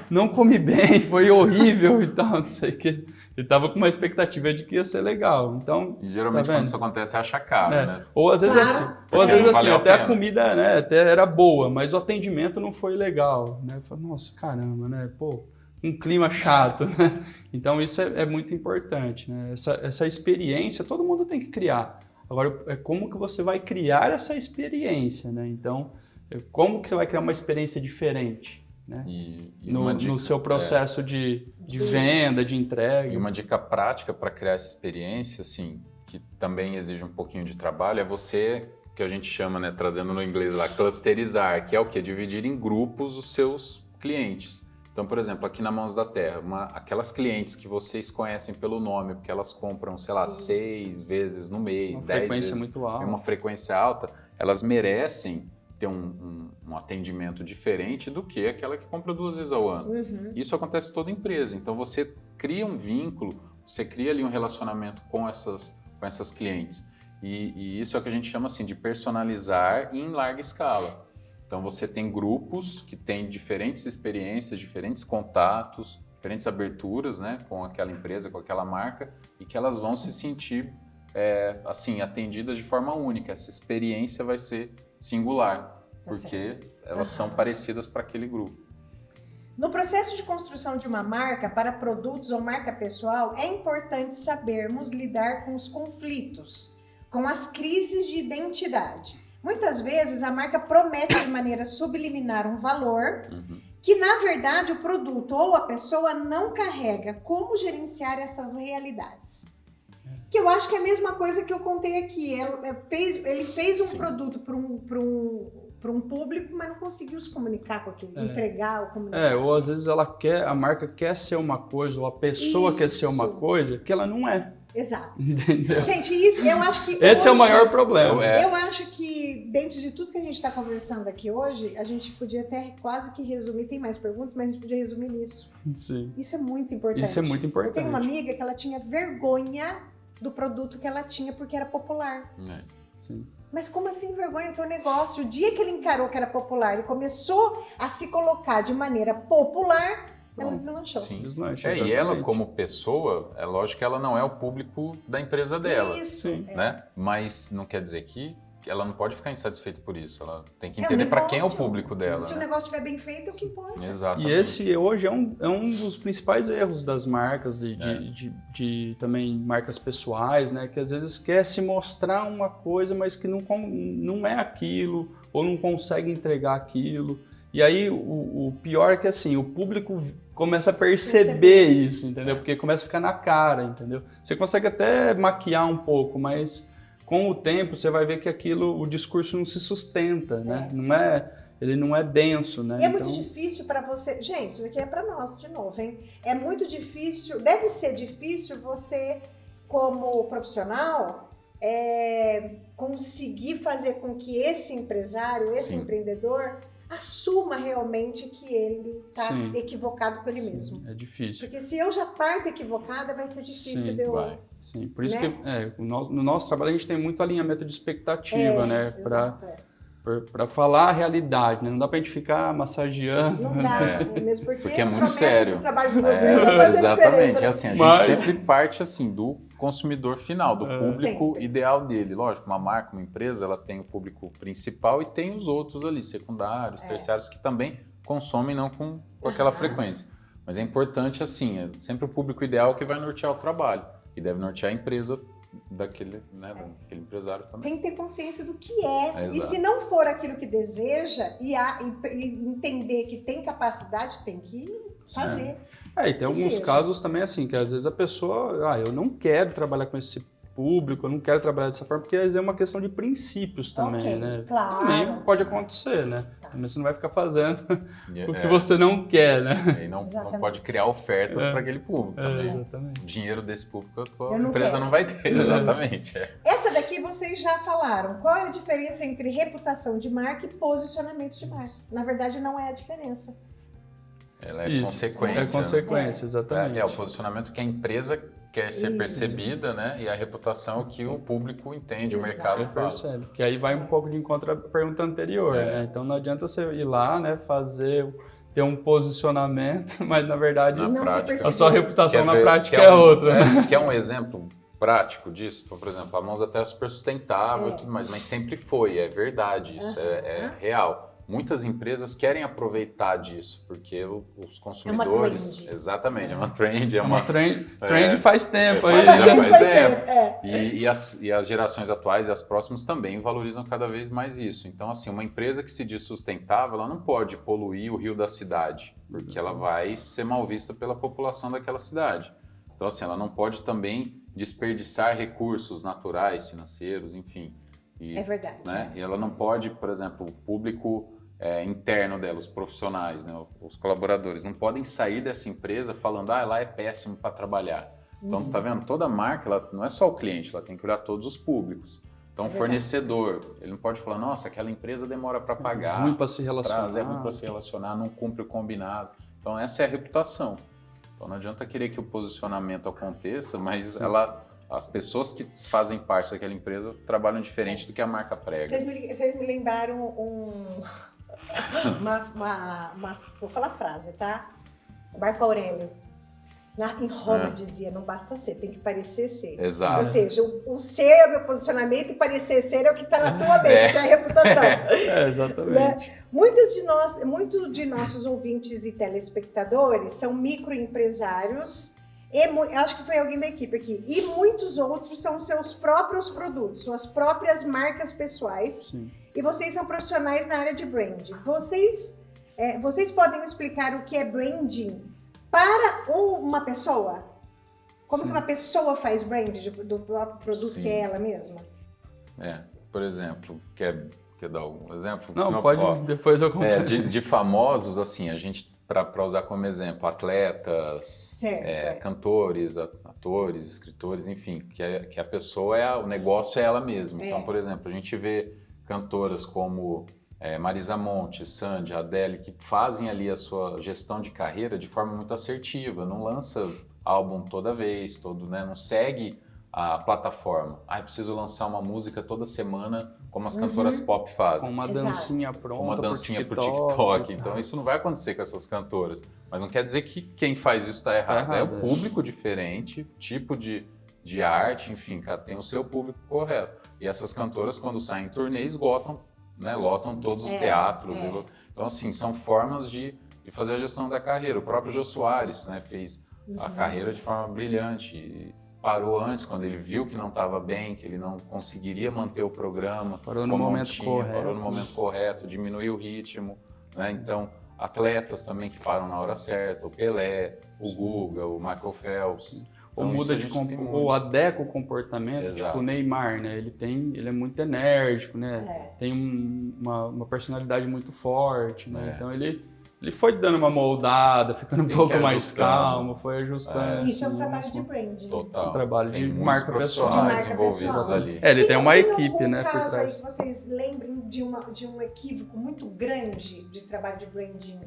Não comi bem, foi horrível e tal, não sei o quê. Eu tava com uma expectativa de que ia ser legal. Então, e geralmente quando isso acontece, acha caro, né? Ou às vezes até a comida, né, até era boa, mas o atendimento não foi legal, né? Eu falei, nossa, caramba, né? Pô, um clima chato, né? Então isso é muito importante, né? Essa experiência todo mundo tem que criar. Agora, é como que você vai criar essa experiência, né? Então, como que você vai criar uma experiência diferente, né? No seu processo de venda, de entrega. E uma dica prática para criar essa experiência, assim, que também exige um pouquinho de trabalho, é você, que a gente chama, né, trazendo no inglês lá, clusterizar, que é o quê? Dividir em grupos os seus clientes. Então, por exemplo, aqui na Mãos da Terra, aquelas clientes que vocês conhecem pelo nome, porque elas compram, sei lá, 6 vezes no mês, 10 vezes. Uma frequência muito alta. Uma frequência alta, elas merecem ter um atendimento diferente do que aquela que compra 2 vezes ao ano. Isso acontece em toda empresa. Então, você cria um vínculo, você cria ali um relacionamento com essas clientes. E isso é o que a gente chama assim, de personalizar em larga escala. Então, você tem grupos que têm diferentes experiências, diferentes contatos, diferentes aberturas, né, com aquela empresa, com aquela marca, e que elas vão se sentir assim, atendidas de forma única. Essa experiência vai ser singular, porque elas são parecidas para aquele grupo. No processo de construção de uma marca para produtos ou marca pessoal, é importante sabermos lidar com os conflitos, com as crises de identidade. Muitas vezes a marca promete de maneira subliminar um valor que, na verdade, o produto ou a pessoa não carrega. Como gerenciar essas realidades? Que eu acho que é a mesma coisa que eu contei aqui. Ele fez um produto para um público, mas não conseguiu se comunicar com aquilo, entregar ou comunicar. Ou às vezes a marca quer ser uma coisa, ou a pessoa quer ser uma coisa que ela não é. Exato. Entendeu? Gente, isso eu acho que Esse é o hoje- maior problema. Eu acho que dentro de tudo que a gente está conversando aqui hoje, a gente podia até quase que resumir, tem mais perguntas, mas a gente podia resumir nisso. Sim. Isso é muito importante. Isso é muito Eu tenho uma importante. amiga que ela tinha vergonha do produto que ela tinha porque era popular. Sim. Mas como assim vergonha do teu negócio? O dia que ele encarou que era popular e começou a se colocar de maneira popular, ela deslanchou. Sim. Deslancha, E ela, exatamente. como pessoa, é lógico que ela não é o público da empresa dela. Isso. Sim. Né? Mas não quer dizer que ela não pode ficar insatisfeita por isso. Ela tem que É um entender para quem é o negócio. público dela. Se o Né? negócio estiver bem feito, é o que importa. Exatamente. E esse hoje é um dos principais erros das marcas, de também marcas pessoais, né? Que às vezes quer se mostrar uma coisa, mas que não é aquilo, ou não consegue entregar aquilo. E aí o pior é que assim, o público começa a perceber isso, entendeu? Porque começa a ficar na cara, entendeu? Você consegue até maquiar um pouco, mas com o tempo você vai ver que o discurso não se sustenta, né? Ele não é denso, né? E é muito difícil para você. Gente, isso aqui é para nós de novo, hein? É muito difícil, deve ser difícil você, como profissional, conseguir fazer com que esse empresário, esse Sim. empreendedor, assuma realmente que ele está Sim. equivocado com ele mesmo. É difícil. Porque se eu já parto equivocada, vai ser difícil Sim, de eu. vai. Sim, por isso Né? que no nosso trabalho a gente tem muito alinhamento de expectativa, né? Exato, Para falar a realidade, né? Não dá pra gente ficar massageando. Não dá, mesmo porque, Porque é a muito promessa sério. do trabalho de vocês vai fazer Exatamente. diferença. É assim, a Mas- gente sempre parte assim do consumidor final, do público Sempre. ideal dele. Lógico, uma marca, uma empresa, ela tem o público principal e tem os outros ali, secundários, terciários, que também consomem não com aquela frequência. Mas é importante assim, é sempre o público ideal que vai nortear o trabalho e deve nortear a empresa daquele empresário também. Tem que ter consciência do que é. E Exato. se não for aquilo que deseja e entender que tem capacidade, tem que fazer. E tem alguns seja. casos também assim, que às vezes a pessoa, eu não quero trabalhar com esse público, eu não quero trabalhar dessa forma, porque às vezes é uma questão de princípios também, Ok, né? claro. Também pode acontecer, né? Também você não vai ficar fazendo E, o que você não quer, né? e não Exatamente. pode criar ofertas para aquele público também. Exatamente. O dinheiro desse público a tua Eu não empresa quero. não vai ter. Exatamente. Essa daqui vocês já falaram. Qual é a diferença entre reputação de marca e posicionamento de marca? Na verdade, não é a diferença. Ela é Isso, consequência. É consequência, exatamente. É o posicionamento que a empresa quer ser Isso. percebida, né? E a reputação que o público entende, o Exato. mercado fala. Percebe. Que aí vai um pouco de encontro à pergunta anterior, né? Então não adianta você ir lá, né, ter um posicionamento, mas na verdade Na não prática. se percebe. a sua reputação Quer na ver- prática quer é outra. né? Quer um exemplo prático disso? Então, por exemplo, a Monza até é super sustentável e tudo mais, mas sempre foi, é verdade, isso é real. Muitas empresas querem aproveitar disso, porque os consumidores... trend. Exatamente, é uma trend, É uma trend É. faz tempo aí. Já né? faz tempo. É. E as gerações atuais e as próximas também valorizam cada vez mais isso. Então, assim, uma empresa que se diz sustentável, ela não pode poluir o rio da cidade, porque ela vai ser mal vista pela população daquela cidade. Então, assim, ela não pode também desperdiçar recursos naturais, financeiros, enfim. É verdade. Né? E ela não pode, por exemplo, o público interno dela, os profissionais, né, os colaboradores, não podem sair dessa empresa falando, lá é péssimo para trabalhar. Então, tá vendo? Toda marca, ela não é só o cliente, ela tem que olhar todos os públicos. Então, o fornecedor, ele não pode falar, nossa, aquela empresa demora para pagar, Ruim para se relacionar. é ruim para se relacionar, não cumpre o combinado. Então, essa é a reputação. Então, não adianta querer que o posicionamento aconteça, mas as pessoas que fazem parte daquela empresa trabalham diferente do que a marca prega. Vocês me lembraram vou falar a frase, tá? Marco Aurélio. Em Roma dizia, não basta ser, tem que parecer ser. Exato. Ou seja, o ser é o meu posicionamento e parecer ser é o que está na tua mente, que é a reputação. Exatamente. Né? Muitos de nossos ouvintes e telespectadores são microempresários, acho que foi alguém da equipe aqui, e muitos outros são seus próprios produtos, suas próprias marcas pessoais. Sim. E vocês são profissionais na área de branding. Vocês podem explicar o que é branding para uma pessoa? Como que uma pessoa faz branding do próprio produto Sim. que é ela mesma? Por exemplo, quer quer dar algum exemplo? Não, pode, depois eu conto. De famosos, assim, a gente, para usar como exemplo, atletas, cantores, atores, escritores, enfim, que a pessoa o negócio é ela mesma. Então, por exemplo, a gente vê cantoras como Marisa Monte, Sandy, Adele, que fazem ali a sua gestão de carreira de forma muito assertiva, não lança álbum toda vez, né, não segue a plataforma. Eu preciso lançar uma música toda semana, como as cantoras pop fazem. Com uma dancinha pronta, uma dancinha pro TikTok. Então isso não vai acontecer com essas cantoras. Mas não quer dizer que quem faz isso está errado. É o público diferente, tipo de arte, enfim, cara, tem o seu público correto. E essas cantoras, quando saem em turnê, esgotam, né, lotam todos os teatros. Então, assim, são formas de fazer a gestão da carreira. O próprio Jô Soares, né, fez a carreira de forma brilhante. E parou antes, quando ele viu que não estava bem, que ele não conseguiria manter o programa. Parou no momento correto. Parou no momento correto, diminuiu o ritmo. Né? Então, atletas também que param na hora certa, o Pelé, o Guga, o Michael Phelps. Ou muda ou adequa o comportamento, tipo o Neymar, né? Ele é muito enérgico, né? Tem uma personalidade muito forte, né? Então ele foi dando uma moldada, ficando um pouco mais calmo, foi ajustando. Isso é um trabalho de branding. Total. Um trabalho de marca pessoal. Envolvidos ali. Ele tem uma equipe, né, por por trás. Aí trás. que vocês lembrem de um equívoco muito grande de trabalho de branding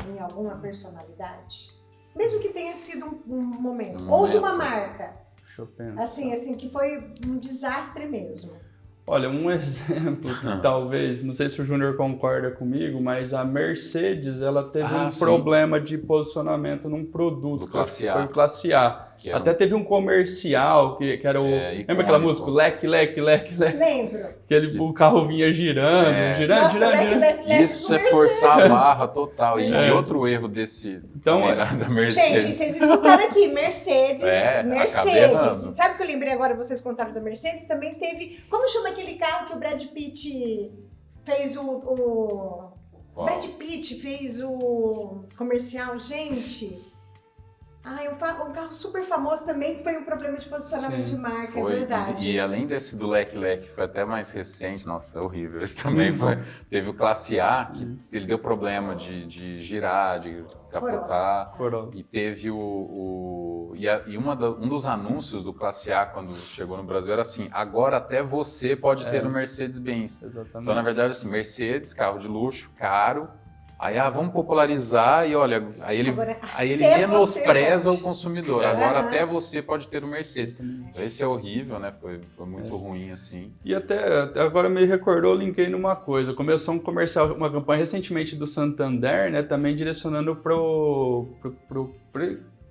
em alguma personalidade? Mesmo que tenha sido um momento. Ou de uma marca. Deixa eu pensar. Assim, que foi um desastre mesmo. Olha, um exemplo que talvez, não sei se o Júnior concorda comigo, mas a Mercedes, ela teve problema de posicionamento num produto. Do classe A. Foi o classe A. Até teve um comercial que era o... lembra aquela música? Leque, leque, leque, leque. Lembro. O carro vinha girando. Isso é forçar a barra total. E outro erro da Mercedes. Gente, vocês escutaram aqui, Mercedes. Mercedes. Sabe o que eu lembrei agora, vocês contaram da Mercedes? Também teve... Como chama aquele carro que o Brad Pitt fez Brad Pitt fez o comercial, gente... um carro super famoso também foi um problema de posicionamento de marca, é verdade. E além desse do Leque Leque, foi até mais recente, nossa, é horrível. Esse também teve o Classe A, que ele deu problema de girar, de capotar. Corolla. E teve um dos anúncios do Classe A, quando chegou no Brasil, era assim, agora até você pode ter no Mercedes-Benz. Exatamente. Então, na verdade, assim, Mercedes, carro de luxo, caro. Aí, vamos popularizar e olha, aí ele menospreza o consumidor. Agora até você pode ter o Mercedes. Então, esse é horrível, né? Foi muito ruim, assim. E até agora me recordou, linkei numa coisa. Começou um comercial, uma campanha recentemente do Santander, né? Também direcionando pro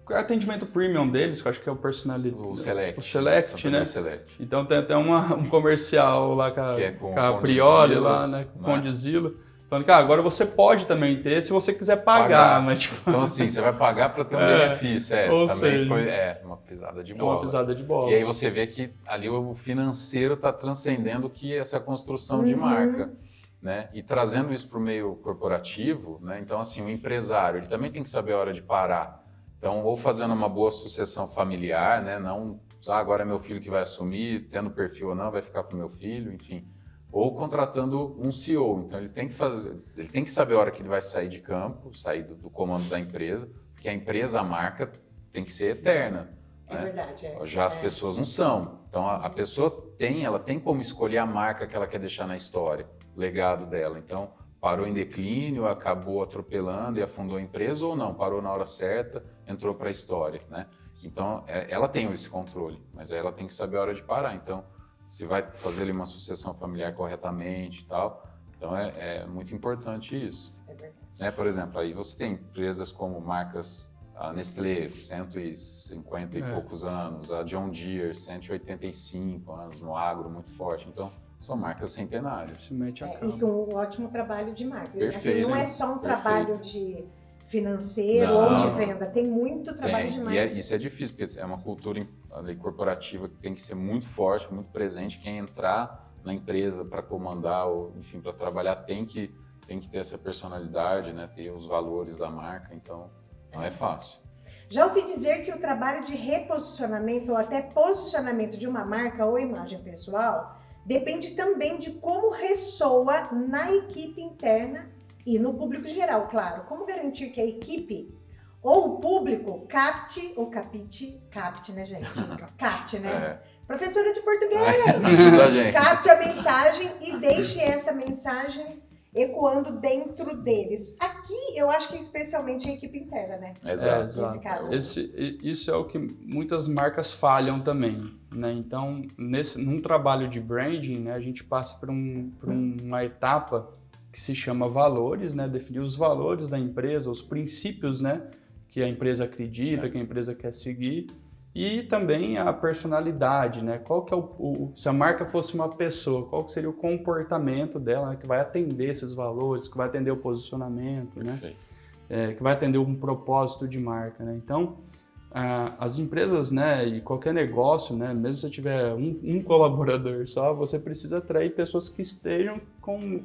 atendimento premium deles, que eu acho que é o personalidade. O Select. O Select, né? Select. Então tem até um comercial lá com a Prioli lá, né? Com o Condizilo. Falando que agora você pode também ter se você quiser pagar. Mas, tipo... Então assim, você vai pagar para ter um benefício. Também foi uma pisada de bola. Uma pisada de bola. E aí você vê que ali o financeiro está transcendendo que essa construção de marca. Né? E trazendo isso para o meio corporativo, né? Então assim, o empresário ele também tem que saber a hora de parar. Então, ou fazendo uma boa sucessão familiar, né? Não, agora é meu filho que vai assumir, tendo perfil ou não, vai ficar com meu filho, enfim. Ou contratando um CEO. Então ele tem que saber a hora que ele vai sair de campo, sair do comando da empresa, porque a empresa, a marca, tem que ser eterna. É verdade. Já as pessoas não são. Então a pessoa ela tem como escolher a marca que ela quer deixar na história, o legado dela. Então parou em declínio, acabou atropelando e afundou a empresa, ou não, parou na hora certa, entrou para a história. Né? Então ela tem esse controle, mas ela tem que saber a hora de parar. Então se vai fazer ali uma sucessão familiar corretamente e tal. Então, é muito importante isso. É verdade. Né? Por exemplo, aí você tem empresas como marcas, a Nestlé, 150 e poucos anos, a John Deere, 185 anos, no agro, muito forte. Então, são marcas centenárias. E com um ótimo trabalho de marca. Perfeito. Não é só um trabalho de financeiro ou de venda, tem muito trabalho de marca. Isso é difícil, porque é uma cultura corporativa que tem que ser muito forte, muito presente. Quem entrar na empresa para comandar ou, enfim, para trabalhar tem que ter essa personalidade, né? Ter os valores da marca, então não é fácil. Já ouvi dizer que o trabalho de reposicionamento ou até posicionamento de uma marca ou imagem pessoal depende também de como ressoa na equipe interna e no público geral, claro. Como garantir que a equipe ou o público capte, né, gente? Capte, né? Professora de português! Ajuda a gente. Capte a mensagem e deixe essa mensagem ecoando dentro deles. Aqui, eu acho que especialmente a equipe interna, né? Exato. Nesse caso. Isso é o que muitas marcas falham também, né? Então, num trabalho de branding, né, a gente passa por uma etapa que se chama valores, né? Definir os valores da empresa, os princípios, né, que a empresa acredita, que a empresa quer seguir, e também a personalidade, né? Qual que é se a marca fosse uma pessoa, qual que seria o comportamento dela, né, que vai atender esses valores, que vai atender o posicionamento, né? Que vai atender um propósito de marca, né? Então, as empresas, né, e qualquer negócio, né, mesmo se você tiver um colaborador só, você precisa atrair pessoas que estejam com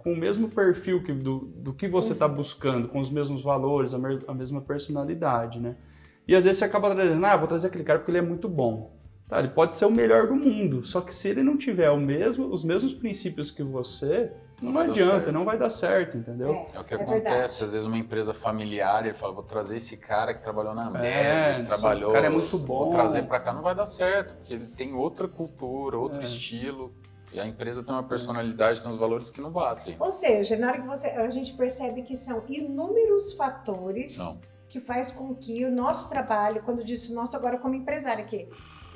o mesmo perfil do que você está buscando, com os mesmos valores, a mesma personalidade, né? E às vezes você acaba trazendo, vou trazer aquele cara porque ele é muito bom. Tá, ele pode ser o melhor do mundo, só que se ele não tiver os mesmos princípios que você, não adianta, não vai dar certo, entendeu? É o que acontece, verdade. Às vezes uma empresa familiar, ele fala, vou trazer esse cara que trabalhou na Ambev, trabalhou, o cara é muito bom. Vou trazer para cá, não vai dar certo, porque ele tem outra cultura, outro estilo. E a empresa tem uma personalidade, tem uns valores que não batem. Ou seja, na hora que a gente percebe que são inúmeros fatores que faz com que o nosso trabalho, quando eu disse nosso agora como empresário aqui,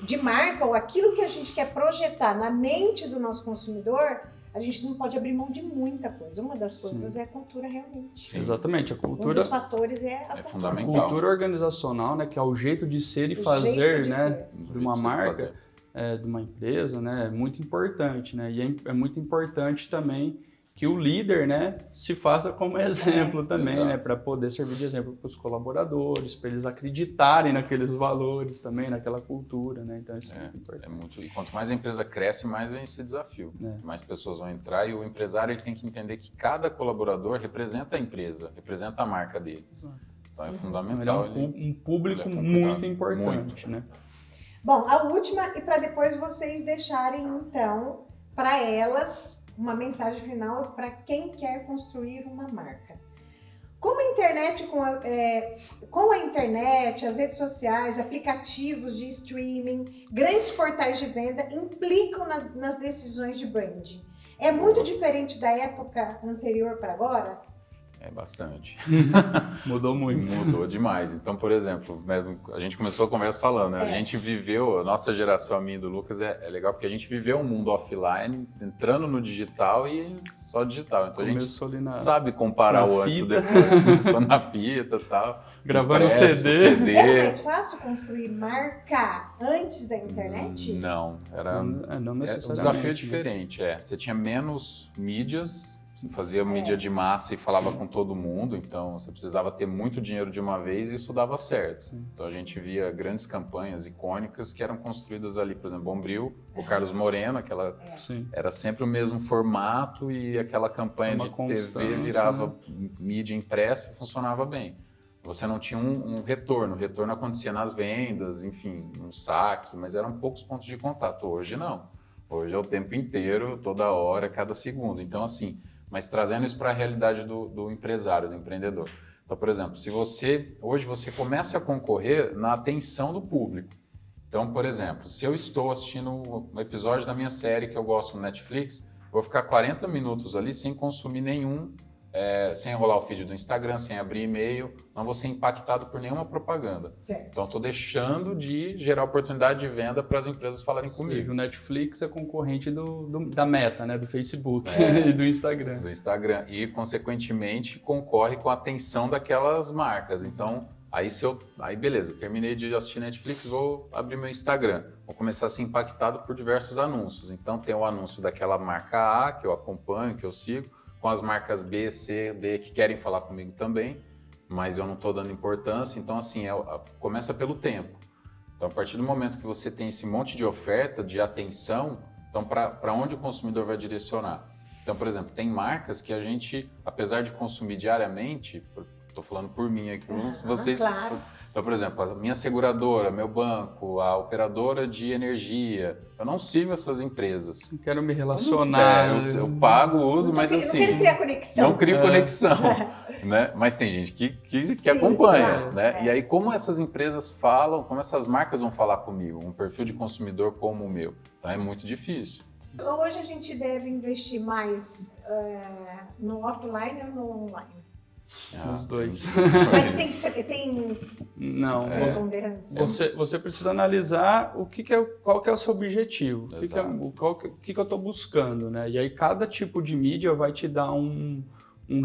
de marca, ou aquilo que a gente quer projetar na mente do nosso consumidor, a gente não pode abrir mão de muita coisa. Uma das coisas é a cultura realmente. Sim. Exatamente, a cultura. Um dos fatores é a cultura. Fundamental. A cultura organizacional, né, que é o jeito de ser e fazer, né, de uma marca. De uma empresa, né, é muito importante, né, e é muito importante também que o líder, né, se faça como exemplo também, né, para poder servir de exemplo para os colaboradores, para eles acreditarem naqueles valores também, naquela cultura, né, então isso é muito importante. E quanto mais a empresa cresce, mais vem esse desafio, mais pessoas vão entrar e o empresário ele tem que entender que cada colaborador representa a empresa, representa a marca dele. Exato. Então é fundamental. Ele é um público muito importante, né. Bom, a última, e para depois vocês deixarem, então, para elas, uma mensagem final para quem quer construir uma marca. Como a internet, com a internet, as redes sociais, aplicativos de streaming, grandes portais de venda implicam nas decisões de branding? É muito diferente da época anterior para agora? É bastante. Mudou muito. Mudou demais. Então, por exemplo, mesmo, a gente começou a conversa falando, né? A gente viveu, a nossa geração, a minha e do Lucas, é legal porque a gente viveu um mundo offline, entrando no digital e só digital. Então Começou a gente sabe comparar o antes e o depois. Começou na fita e tal. Gravando CD. Era mais fácil construir marca antes da internet? Não, era não necessariamente. Um desafio diferente, Você tinha menos mídias, fazia mídia de massa e falava com todo mundo, então você precisava ter muito dinheiro de uma vez e isso dava certo. Sim. Então a gente via grandes campanhas icônicas que eram construídas ali, por exemplo, Bombril, o Carlos Moreno, era sempre o mesmo formato e aquela campanha de TV virava mídia impressa e funcionava bem. Você não tinha um retorno, o retorno acontecia nas vendas, enfim, no saque, mas eram poucos pontos de contato. Hoje não, hoje é o tempo inteiro, toda hora, cada segundo. Então assim, mas trazendo isso para a realidade do empresário, do empreendedor. Então, por exemplo, se hoje você começa a concorrer na atenção do público. Então, por exemplo, se eu estou assistindo um episódio da minha série que eu gosto no Netflix, vou ficar 40 minutos ali sem consumir sem rolar o feed do Instagram, sem abrir e-mail, não vou ser impactado por nenhuma propaganda. Certo. Então, estou deixando de gerar oportunidade de venda para as empresas falarem comigo. O Netflix é concorrente da Meta, né? Do Facebook e do Instagram. Do Instagram. E, consequentemente, concorre com a atenção daquelas marcas. Então, aí beleza, terminei de assistir Netflix, vou abrir meu Instagram. Vou começar a ser impactado por diversos anúncios. Então, tem o anúncio daquela marca A, que eu acompanho, que eu sigo, com as marcas B, C, D, que querem falar comigo também, mas eu não estou dando importância. Então, assim, começa pelo tempo. Então, a partir do momento que você tem esse monte de oferta, de atenção, então, para onde o consumidor vai direcionar? Então, por exemplo, tem marcas que a gente, apesar de consumir diariamente, estou falando por mim aqui, vocês... Claro. Então, por exemplo, a minha seguradora, meu banco, a operadora de energia, eu não sigo essas empresas. Não quero me relacionar. Eu pago, uso, mas assim... Não quero criar conexão. Não crio conexão, né? Mas tem gente que Sim, acompanha, claro, né? E aí, como essas empresas falam, como essas marcas vão falar comigo, um perfil de consumidor como o meu? Então, é muito difícil. Hoje a gente deve investir mais no offline ou no online? Os dois. Mas tem Não, preponderância? você precisa analisar qual que é o seu objetivo, o que eu estou buscando, né? E aí cada tipo de mídia vai te dar um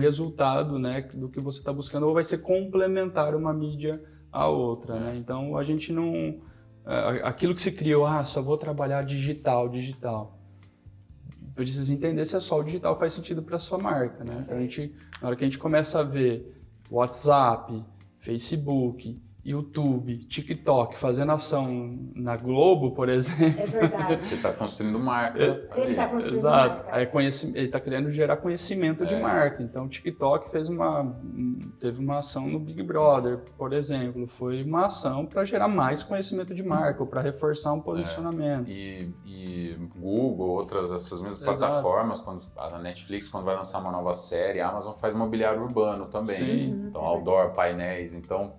resultado, né, do que você está buscando, ou vai ser complementar uma mídia à outra, né? Então a gente não... Aquilo que se criou, só vou trabalhar digital. Precisa entender se é só o digital faz sentido para sua marca, né? Então, na hora que a gente começa a ver WhatsApp, Facebook, YouTube, TikTok fazendo ação na Globo, por exemplo. É verdade. Você está construindo marca. Ele está construindo Exato. marca. Aí ele está querendo gerar conhecimento de marca. Então, o TikTok teve uma ação no Big Brother, por exemplo. Foi uma ação para gerar mais conhecimento de marca, ou para reforçar um posicionamento. E Google, essas mesmas Exato. plataformas, a Netflix, quando vai lançar uma nova série, a Amazon faz mobiliário urbano também. Sim. Então, outdoor, painéis. Então,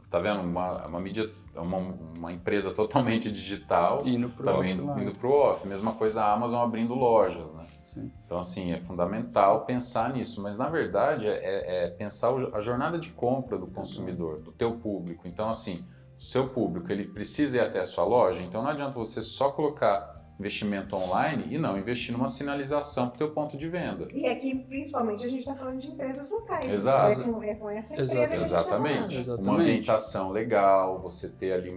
tá vendo? Uma mídia, uma empresa totalmente digital, Indo pro também offline. indo pro off. Mesma coisa a Amazon abrindo lojas, né? Sim. Então, assim, é fundamental pensar nisso. Mas, na verdade, é pensar a jornada de compra do consumidor, do teu público. Então, assim, o seu público, ele precisa ir até a sua loja. Então, não adianta você só colocar investimento online e não investir numa sinalização para o teu ponto de venda. E aqui, principalmente, a gente está falando de empresas locais. Exato. É com essa empresa que a gente está Exatamente. falando. Uma ambientação legal, você ter ali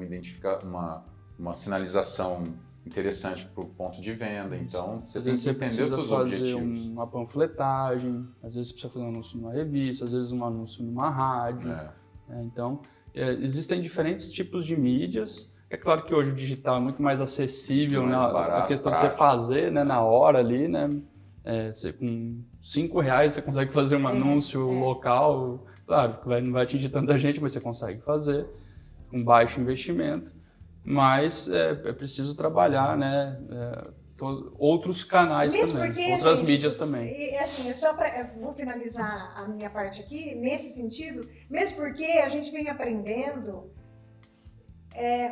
uma sinalização interessante para o ponto de venda. Então, você tem que entender os seus objetivos. Uma panfletagem, às vezes você precisa fazer um anúncio numa revista, às vezes um anúncio numa rádio. Então, existem diferentes tipos de mídias. É claro que hoje o digital é muito mais acessível, mais barato, a questão prático. de você fazer, né, na hora ali, né? Você, com R$5 você consegue fazer um anúncio local. Claro, que não vai atingir tanta gente, mas você consegue fazer com baixo investimento. Mas é preciso trabalhar, né? Outros canais Mesmo também, porque, outras mídias também. E assim, vou finalizar a minha parte aqui, nesse sentido, mesmo porque a gente vem aprendendo...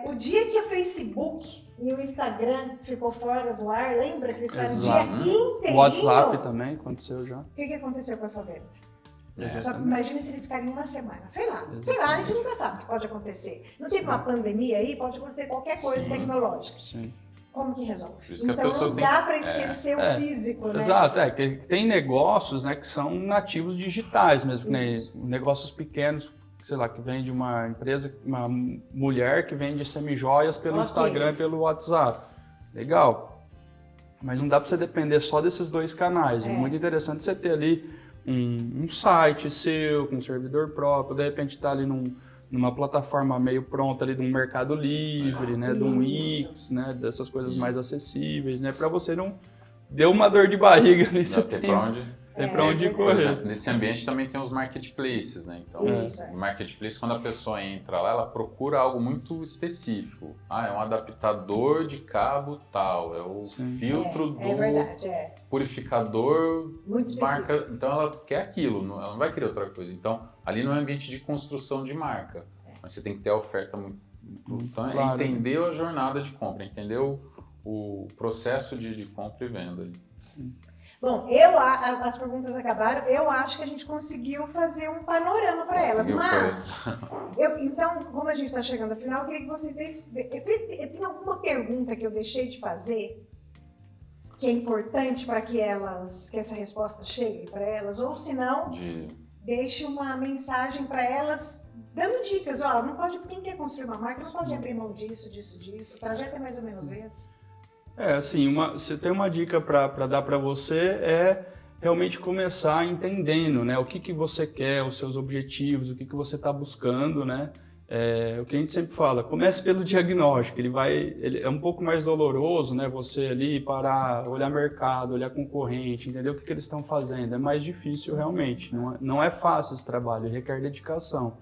o dia que o Facebook e o Instagram ficou fora do ar, lembra que eles ficaram o dia inteirinho? O WhatsApp também aconteceu já. O que aconteceu com a sua venda? Só Exatamente. imagina se eles ficarem uma semana. Sei lá, a gente nunca sabe o que pode acontecer. Não teve uma pandemia aí, pode acontecer qualquer coisa tecnológica. Sim. Como que resolve? Por isso que a Então pessoa não tem dá para esquecer o físico, né? Exato, que tem negócios, né, que são nativos digitais mesmo, né, Isso. negócios pequenos, sei lá, que vende uma empresa, uma mulher que vende semijoias pelo Instagram e pelo WhatsApp. Legal. Mas não dá para você depender só desses dois canais. É muito interessante você ter ali um site seu, com um servidor próprio, de repente estar ali numa plataforma meio pronta ali de um Mercado Livre, né, de um Wix, né, dessas coisas mais acessíveis, né, para você não deu uma dor de barriga ali, você tem para onde Por correr. exemplo, nesse ambiente também tem os marketplaces, né? Então, no marketplace, quando a pessoa entra lá, ela procura algo muito específico. É um adaptador de cabo tal, é o filtro do purificador muito marca. Então, ela quer aquilo, ela não vai querer outra coisa. Então, ali não é um ambiente de construção de marca, mas você tem que ter a oferta muito então, claro. Entender a jornada de compra, entender o processo de compra e venda. Bom, as perguntas acabaram, eu acho que a gente conseguiu fazer um panorama para elas, mas então, como a gente está chegando ao final, eu queria que vocês tem alguma pergunta que eu deixei de fazer que é importante para que essa resposta chegue para elas, ou se não, deixe uma mensagem para elas dando dicas, não pode, quem quer construir uma marca não pode abrir mão disso, o trajeto é mais ou menos esse. Assim, se tem uma dica para dar para você é realmente começar entendendo, né, o que você quer, os seus objetivos, o que você está buscando, né, o que a gente sempre fala, comece pelo diagnóstico, ele é um pouco mais doloroso, né? Você ali parar, olhar mercado, olhar concorrente, entender o que eles estão fazendo, é mais difícil realmente, não é fácil esse trabalho, requer dedicação,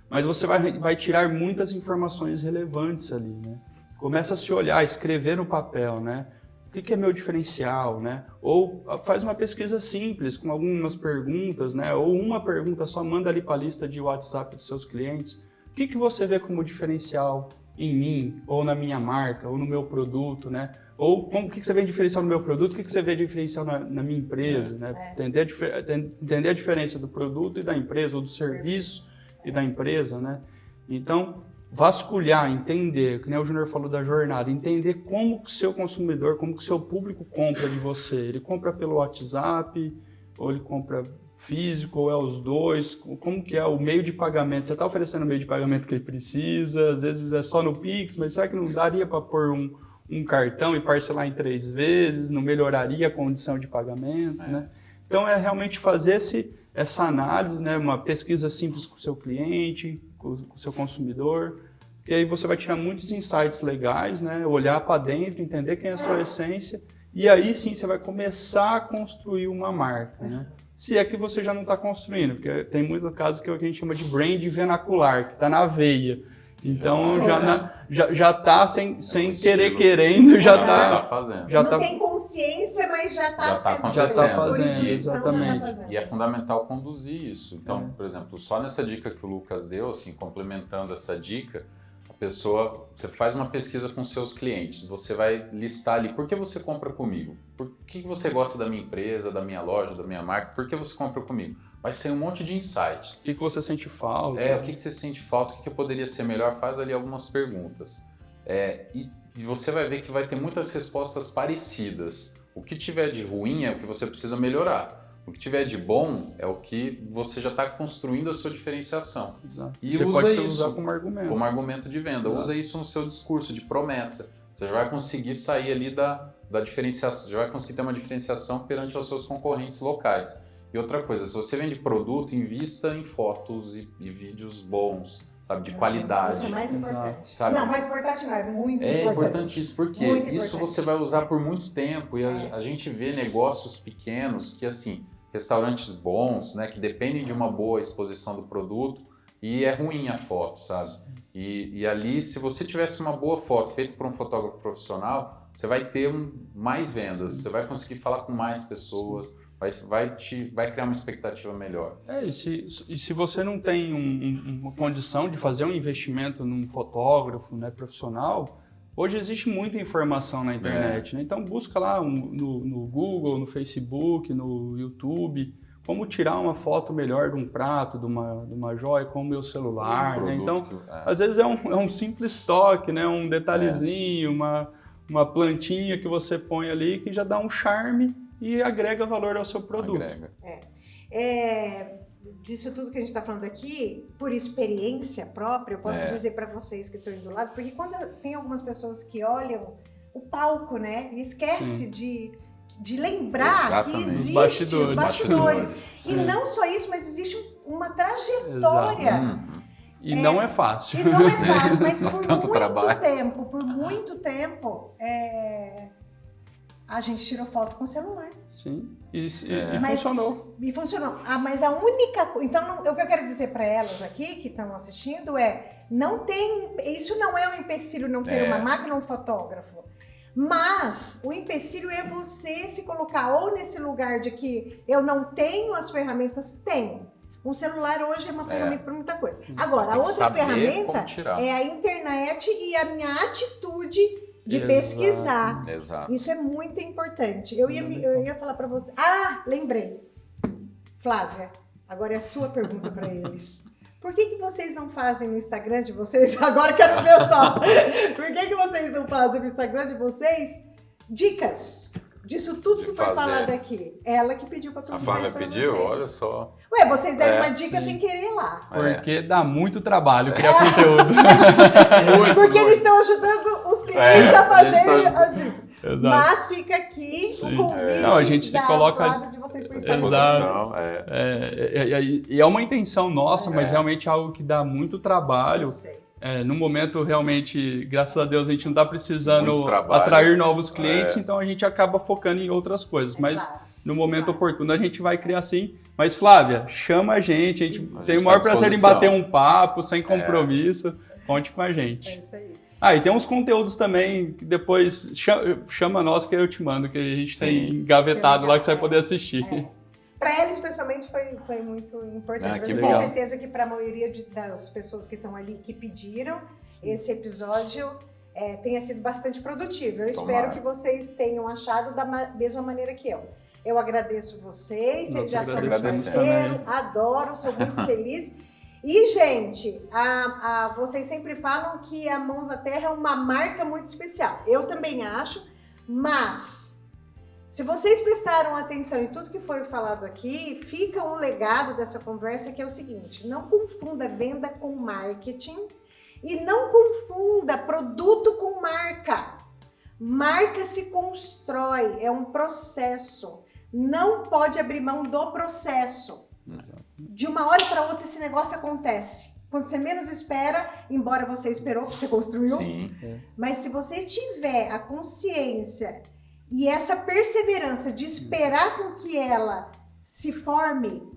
mas você vai tirar muitas informações relevantes ali, né? Começa a se olhar, escrever no papel, né? O que é meu diferencial, né? Ou faz uma pesquisa simples, com algumas perguntas, né? Ou uma pergunta só, manda ali para a lista de WhatsApp dos seus clientes. O que você vê como diferencial em mim, ou na minha marca, ou no meu produto, né? Ou o que você vê de diferencial no meu produto, o que você vê de diferencial na minha empresa, né? Entender a diferença do produto e da empresa, ou do serviço e da empresa, né? Então, vasculhar, entender, que nem o Júnior falou da jornada, entender como que o seu consumidor, como que o seu público compra de você. Ele compra pelo WhatsApp, ou ele compra físico, ou é os dois, como que é o meio de pagamento. Você está oferecendo o meio de pagamento que ele precisa, às vezes é só no Pix, mas será que não daria para pôr um cartão e parcelar em 3 vezes? Não melhoraria a condição de pagamento, né? Então é realmente fazer essa análise, né? Uma pesquisa simples com o seu cliente, com o seu consumidor, que aí você vai tirar muitos insights legais, né? Olhar para dentro, entender quem é a sua essência, e aí sim você vai começar a construir uma marca, né? Se é que você já não está construindo, porque tem muitos casos que a gente chama de brand vernacular, que está na veia. Então já está sem querer querendo, já está fazendo. Não tem consciência, mas já está fazendo, exatamente. E é fundamental conduzir isso. Então, por exemplo, só nessa dica que o Lucas deu, assim, complementando essa dica, você faz uma pesquisa com seus clientes, você vai listar ali, por que você compra comigo? Por que você gosta da minha empresa, da minha loja, da minha marca? Por que você compra comigo? Vai ser um monte de insights. O que você sente falta? O que você sente falta, o que poderia ser melhor? Faz ali algumas perguntas. E você vai ver que vai ter muitas respostas parecidas. O que tiver de ruim é o que você precisa melhorar. O que tiver de bom é o que você já está construindo a sua diferenciação. Exato. E você usa pode isso usar como argumento. Como argumento de venda. Exato. Usa isso no seu discurso de promessa. Você já vai conseguir sair ali da diferenciação, já vai conseguir ter uma diferenciação perante os seus concorrentes locais. E outra coisa, se você vende produto, invista em fotos e vídeos bons, sabe, de qualidade. Isso é mais importante. Sabe? Não, mais importante não, é muito importante. É importantíssimo, porque muito isso importante. você vai usar por muito tempo e a gente vê negócios pequenos que, assim, restaurantes bons, né, que dependem de uma boa exposição do produto e é ruim a foto, sabe? E ali, se você tivesse uma boa foto feita por um fotógrafo profissional, você vai ter mais vendas, você vai conseguir falar com mais pessoas, vai criar uma expectativa melhor. E se você não tem uma condição de fazer um investimento num fotógrafo, né, profissional, hoje existe muita informação na internet, né? Então busca lá no Google, no Facebook, no YouTube, como tirar uma foto melhor de um prato, de uma joia com o meu celular, né? Então, às vezes é um simples toque, né? Um detalhezinho, uma plantinha que você põe ali que já dá um charme e agrega valor ao seu produto. Disso tudo que a gente está falando aqui, por experiência própria, eu posso dizer para vocês que estão indo do lado, porque quando tem algumas pessoas que olham o palco, né, e esquece de lembrar que existe os bastidores. E não só isso, mas existe uma trajetória. E não é fácil. E não é fácil, mas por muito muito tempo, a gente tirou foto com o celular. Sim, e funcionou. E funcionou. Mas a única coisa... Então, o que eu quero dizer para elas aqui, que estão assistindo, isso não é um empecilho não ter uma máquina ou um fotógrafo. Mas o empecilho é você se colocar ou nesse lugar de que eu não tenho as ferramentas, tenho. Um celular hoje é uma ferramenta para muita coisa. Agora, a outra ferramenta é a internet e a minha atitude de pesquisar. Exato. Isso é muito importante. Eu ia falar para você. Lembrei. Flávia, agora é a sua pergunta para eles. Por que vocês não fazem no Instagram de vocês? Agora quero ver só. Por que vocês não fazem no Instagram de vocês dicas disso tudo que foi falado aqui? Ela que pediu para todo mundo. A Flávia pediu? Olha só. Ué, vocês deram uma dica sem querer lá. Porque dá muito trabalho criar conteúdo. Porque eles estão ajudando os clientes a fazerem a dica. Exato. Mas fica aqui Sim. o convite Não, a gente se da coloca- Flávia de vocês pensarem Exato. nisso. E é uma intenção nossa, mas realmente é algo que dá muito trabalho. Eu sei. No momento, realmente, graças a Deus, a gente não está precisando Muito trabalho. atrair novos clientes, então a gente acaba focando em outras coisas. Mas Claro. no momento oportuno a gente vai criar sim. Mas, Flávia, chama a gente tem o tá maior à prazer em disposição. bater um papo, sem compromisso. Conte com a É gente. isso aí. E tem uns conteúdos também que depois chama nós que eu te mando, que a gente tem engavetado lá que você vai poder assistir. Para ela, especialmente, foi muito importante. Mas Que eu bom. tenho certeza que para a maioria das pessoas que estão ali, que pediram, esse episódio tenha sido bastante produtivo. Eu Tomara. espero que vocês tenham achado da mesma maneira que eu. Eu agradeço vocês, Nós vocês já são meu agradecemos parceiro, também. adoro, sou muito feliz. E, gente, vocês sempre falam que a Mãos da Terra é uma marca muito especial. Eu também acho, mas se vocês prestaram atenção em tudo que foi falado aqui, fica um legado dessa conversa que é o seguinte: não confunda venda com marketing e não confunda produto com marca. Marca se constrói, é um processo. Não pode abrir mão do processo. De uma hora para outra esse negócio acontece. Quando você menos espera, embora você esperou, que você construiu, Sim. mas se você tiver a consciência e essa perseverança de esperar com que ela se forme,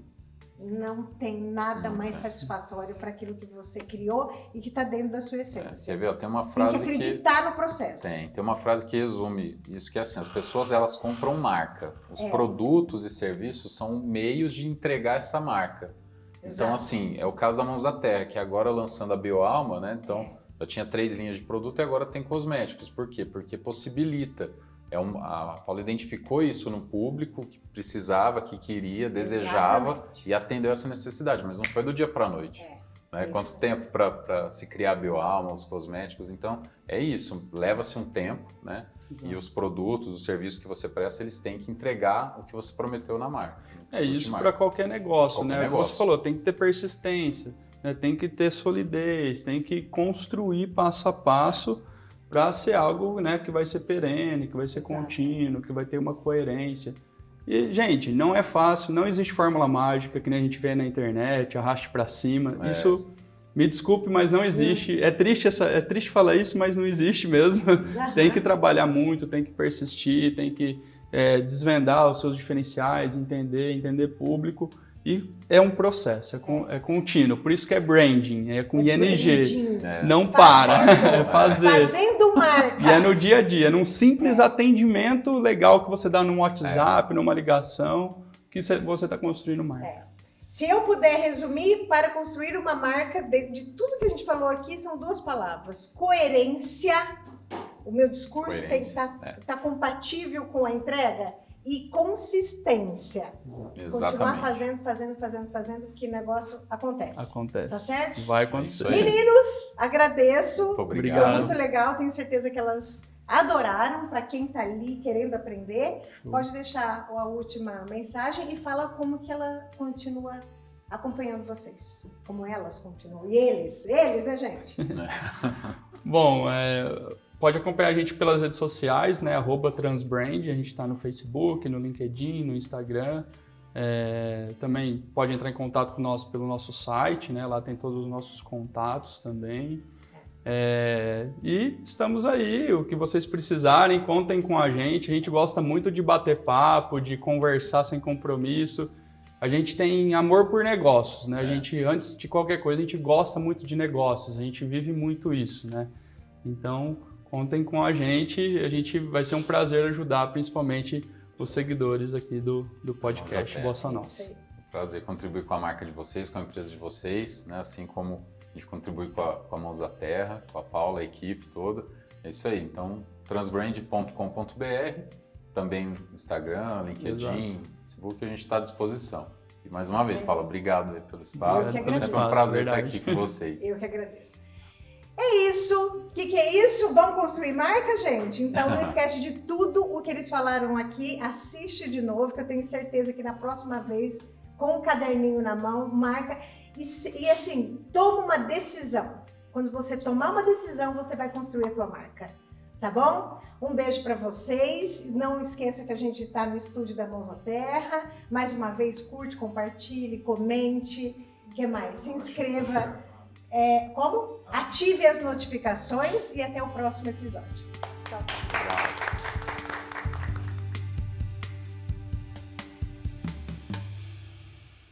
não tem nada mais satisfatório para aquilo que você criou e que está dentro da sua essência. Quer ver? Tem uma Tem que frase acreditar no processo. Tem uma frase que resume isso, que é assim: as pessoas elas compram marca. Os produtos e serviços são meios de entregar essa marca. Exato. Então, assim, é o caso da Mãos da Terra, que agora lançando a Bioalma, né? Então, eu tinha 3 linhas de produto e agora tem cosméticos. Por quê? Porque possibilita. A Paula identificou isso no público, que precisava, que queria, desejava Exatamente. e atendeu essa necessidade, mas não foi do dia para a noite. Né? Quanto tempo para se criar a Bioalma, os cosméticos? Então, é isso, leva-se um tempo, né? E os produtos, os serviços que você presta, eles têm que entregar o que você prometeu na marca. É isso para qualquer negócio, Qualquer né? negócio. Você falou, tem que ter persistência, né? Tem que ter solidez, tem que construir passo a passo para ser algo, né, que vai ser perene, que vai ser contínuo, que vai ter uma coerência. E, gente, não é fácil, não existe fórmula mágica que nem a gente vê na internet, arraste para cima. Isso, me desculpe, mas não existe. É triste falar isso, mas não existe mesmo. Tem que trabalhar muito, tem que persistir, tem que desvendar os seus diferenciais, entender público. E é um processo, é contínuo. Por isso que é branding, é com ING. Branding. Não para, é fazer. Fazendo marca. E é no dia a dia, num simples atendimento legal que você dá num WhatsApp, numa ligação, que você está construindo marca. Se eu puder resumir, para construir uma marca, de tudo que a gente falou aqui, são 2 palavras: coerência. O meu discurso tem que estar compatível com a entrega. E consistência. Continuar fazendo, que o negócio acontece. Acontece. Tá certo? Vai acontecer. Meninos, agradeço. Muito obrigado. Foi muito legal, tenho certeza que elas adoraram. Para quem tá ali querendo aprender, pode deixar a última mensagem e fala como que ela continua acompanhando vocês. Como elas continuam. E eles, né, gente? Bom, pode acompanhar a gente pelas redes sociais, né? @transbrand, a gente está no Facebook, no LinkedIn, no Instagram. Também pode entrar em contato com nós pelo nosso site, né? Lá tem todos os nossos contatos também. E estamos aí, o que vocês precisarem, contem com a gente gosta muito de bater papo, de conversar sem compromisso. A gente tem amor por negócios, né? A gente, antes de qualquer coisa, a gente gosta muito de negócios, a gente vive muito isso, né? Então, contem com a gente vai ser um prazer ajudar principalmente os seguidores aqui do podcast Bossa Nossa. Prazer contribuir com a marca de vocês, com a empresa de vocês, né? Assim como a gente contribui com a Mãos da Terra, com a Paula, a equipe toda. É isso aí. Então, transbrand.com.br, também no Instagram, LinkedIn, Facebook, a gente está à disposição. E mais uma vez, Paula, obrigado pelo espaço. É sempre um prazer estar aqui com vocês. Eu que agradeço. É isso. O que é isso? Vamos construir marca, gente? Então não esquece de tudo o que eles falaram aqui. Assiste de novo, que eu tenho certeza que na próxima vez, com o caderninho na mão, marca. E assim, toma uma decisão. Quando você tomar uma decisão, você vai construir a tua marca. Tá bom? Um beijo para vocês. Não esqueça que a gente está no estúdio da Mãos à Terra. Mais uma vez, curte, compartilhe, comente. O que mais? Se inscreva. Ative as notificações e até o próximo episódio. Tchau.